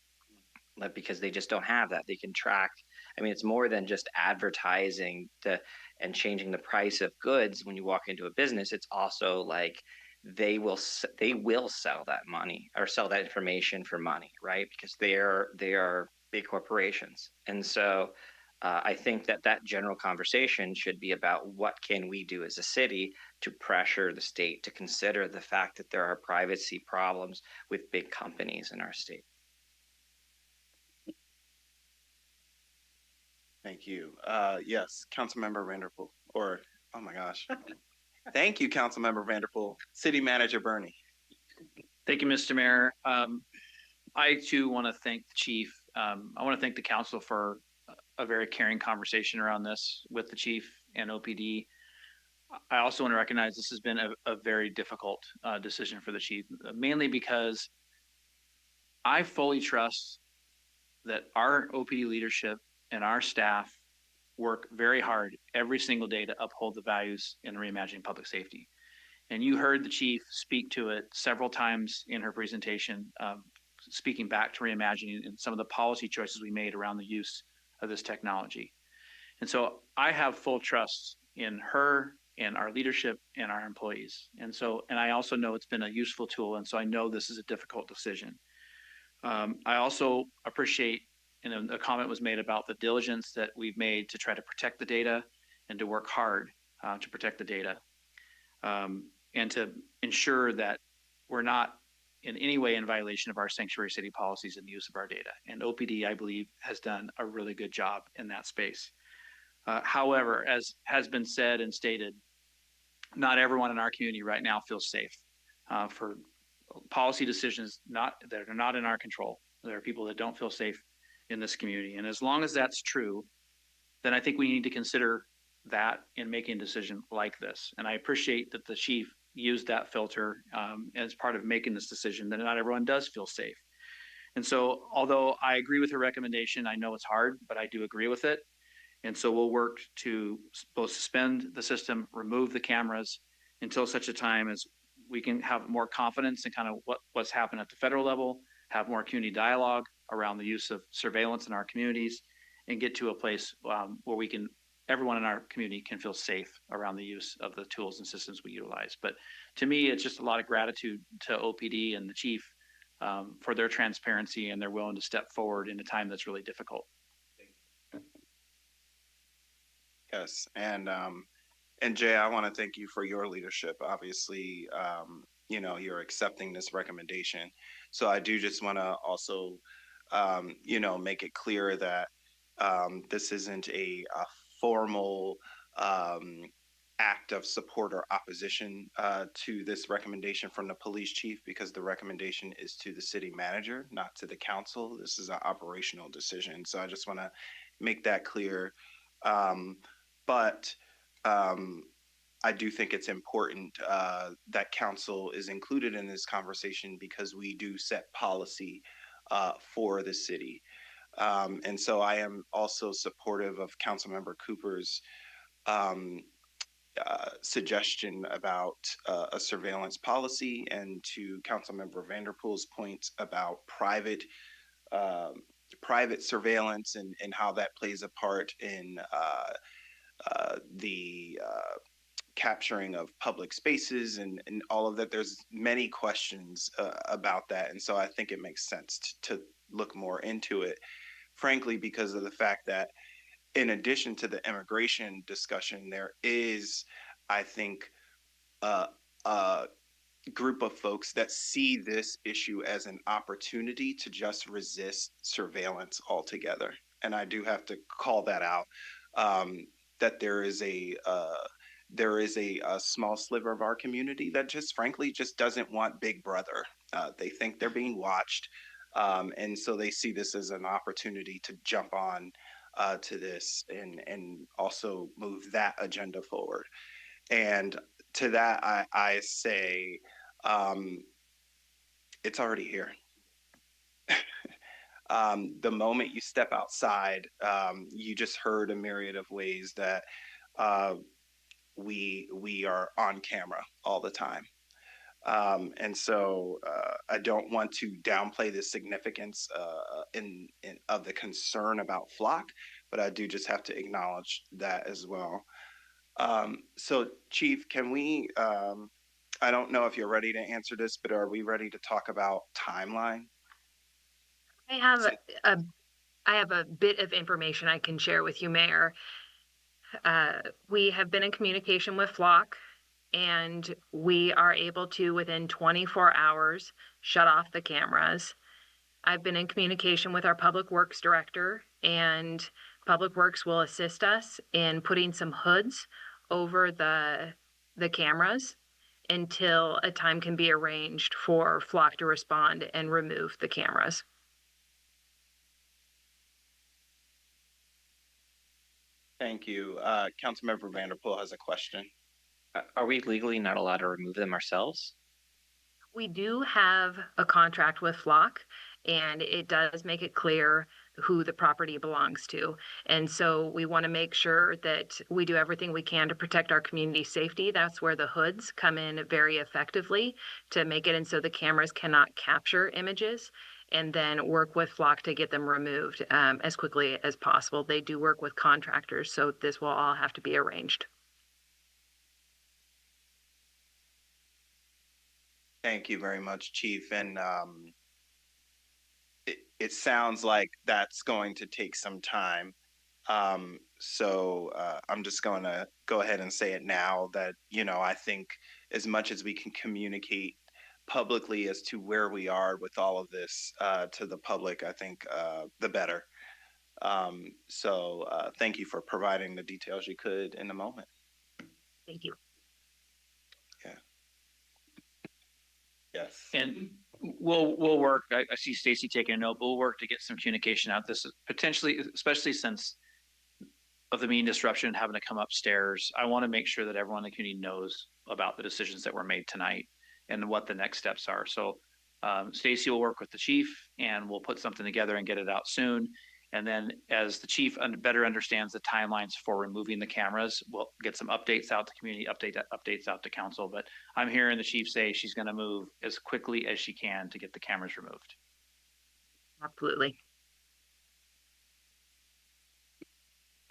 Because they just don't have that. They can track. I mean, it's more than just advertising and changing the price of goods when you walk into a business. It's also like they will sell that money or sell that information for money, right? Because they are big corporations. And so I think that general conversation should be about what can we do as a city to pressure the state to consider the fact that there are privacy problems with big companies in our state. Thank you. Yes, Councilmember Vanderpool. Or, oh my gosh. Thank you, Councilmember Vanderpool. City Manager Bernie. Thank you, Mr. Mayor. I too want to thank the chief. I want to thank the council for a very caring conversation around this with the chief and OPD. I also want to recognize this has been a very difficult decision for the chief, mainly because I fully trust that our OPD leadership and our staff work very hard every single day to uphold the values in reimagining public safety. And you heard the chief speak to it several times in her presentation, speaking back to reimagining and some of the policy choices we made around the use of this technology. And so I have full trust in her and our leadership and our employees. And I also know it's been a useful tool. And so I know this is a difficult decision. I also appreciate, and a comment was made about the diligence that we've made to try to protect the data and to work hard to protect the data and to ensure that we're not in any way in violation of our sanctuary city policies and the use of our data. And OPD, I believe, has done a really good job in that space. However, as has been said and stated, not everyone in our community right now feels safe for policy decisions that are not in our control. There are people that don't feel safe in this community. And as long as that's true, then I think we need to consider that in making a decision like this. And I appreciate that the chief used that filter as part of making this decision, that not everyone does feel safe. And so, although I agree with her recommendation, I know it's hard, but I do agree with it. And so we'll work to both suspend the system, remove the cameras until such a time as we can have more confidence in kind of what's happened at the federal level, have more community dialogue around the use of surveillance in our communities, and get to a place where we can everyone in our community can feel safe around the use of the tools and systems we utilize. But to me, it's just a lot of gratitude to OPD and the chief for their transparency and they're willing to step forward in a time that's really difficult. Yes, and Jay, I want to thank you for your leadership. Obviously, you're accepting this recommendation. So I do just want to also, make it clear that this isn't a formal act of support or opposition to this recommendation from the police chief, because the recommendation is to the city manager, not to the council. This is an operational decision. So I just want to make that clear. But I do think it's important that council is included in this conversation because we do set policy for the city. And so I am also supportive of Councilmember Cooper's suggestion about a surveillance policy, and to Councilmember Vanderpool's point about private surveillance and how that plays a part in the capturing of public spaces and all of that. There's many questions about that. And so I think it makes sense to look more into it, frankly, because of the fact that in addition to the immigration discussion, there is, I think, a group of folks that see this issue as an opportunity to just resist surveillance altogether. And I do have to call that out, that there is a small sliver of our community that just frankly just doesn't want Big Brother. They think they're being watched. And so they see this as an opportunity to jump on to this and also move that agenda forward. And to that, I say it's already here. The moment you step outside, you just heard a myriad of ways that we are on camera all the time. And so I don't want to downplay the significance of the concern about flock, but I do just have to acknowledge that as well. So Chief, can we, I don't know if you're ready to answer this, but are we ready to talk about timeline? I have a, I have a bit of information I can share with you, Mayor. We have been in communication with Flock, and we are able to, within 24 hours, shut off the cameras. I've been in communication with our Public Works Director, and Public Works will assist us in putting some hoods over the cameras until a time can be arranged for Flock to respond and remove the cameras. Thank you. Councilmember Vanderpool has a question. Are we legally not allowed to remove them ourselves? We do have a contract with Flock, and it does make it clear who the property belongs to. And so we want to make sure that we do everything we can to protect our community safety. That's where the hoods come in very effectively to make it and so the cameras cannot capture images, and then work with Flock to get them removed as quickly as possible. They do work with contractors, so this will all have to be arranged. Thank you very much, Chief. And it sounds like that's going to take some time. So I'm just going to go ahead and say it now that, I think as much as we can communicate publicly as to where we are with all of this to the public, I think the better. So thank you for providing the details you could in the moment. Thank you. Yeah. Yes. And we'll work. I see Stacy taking a note, but we'll work to get some communication out. This is potentially, especially since of the meeting disruption and having to come upstairs. I want to make sure that everyone in the community knows about the decisions that were made tonight and what the next steps are. So Stacy will work with the chief and we'll put something together and get it out soon. And then as the chief better understands the timelines for removing the cameras, we'll get some updates out to community, updates out to council. But I'm hearing the chief say she's going to move as quickly as she can to get the cameras removed. Absolutely.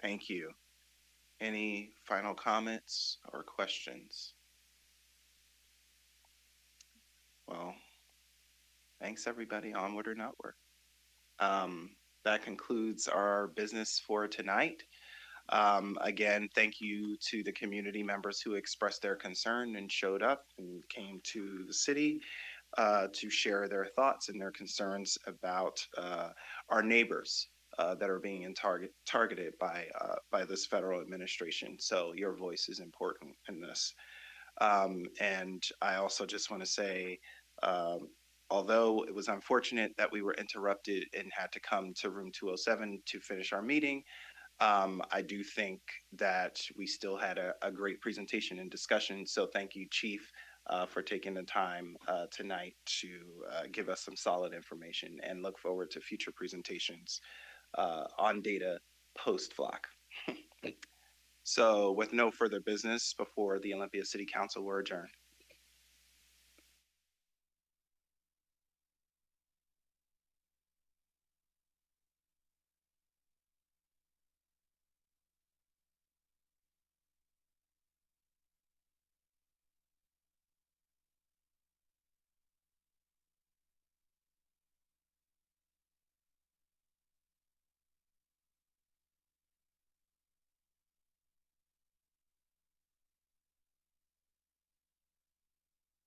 Thank you. Any final comments or questions? Well, thanks everybody. Onward and upward. That concludes our business for tonight. Again, thank you to the community members who expressed their concern and showed up and came to the city to share their thoughts and their concerns about our neighbors that are being targeted by this federal administration. So your voice is important in this. And I also just want to say, although it was unfortunate that we were interrupted and had to come to room 207 to finish our meeting, I do think that we still had a great presentation and discussion. So thank you, Chief, for taking the time tonight to give us some solid information, and look forward to future presentations on data post-flock. So with no further business before the Olympia City Council, we're adjourned.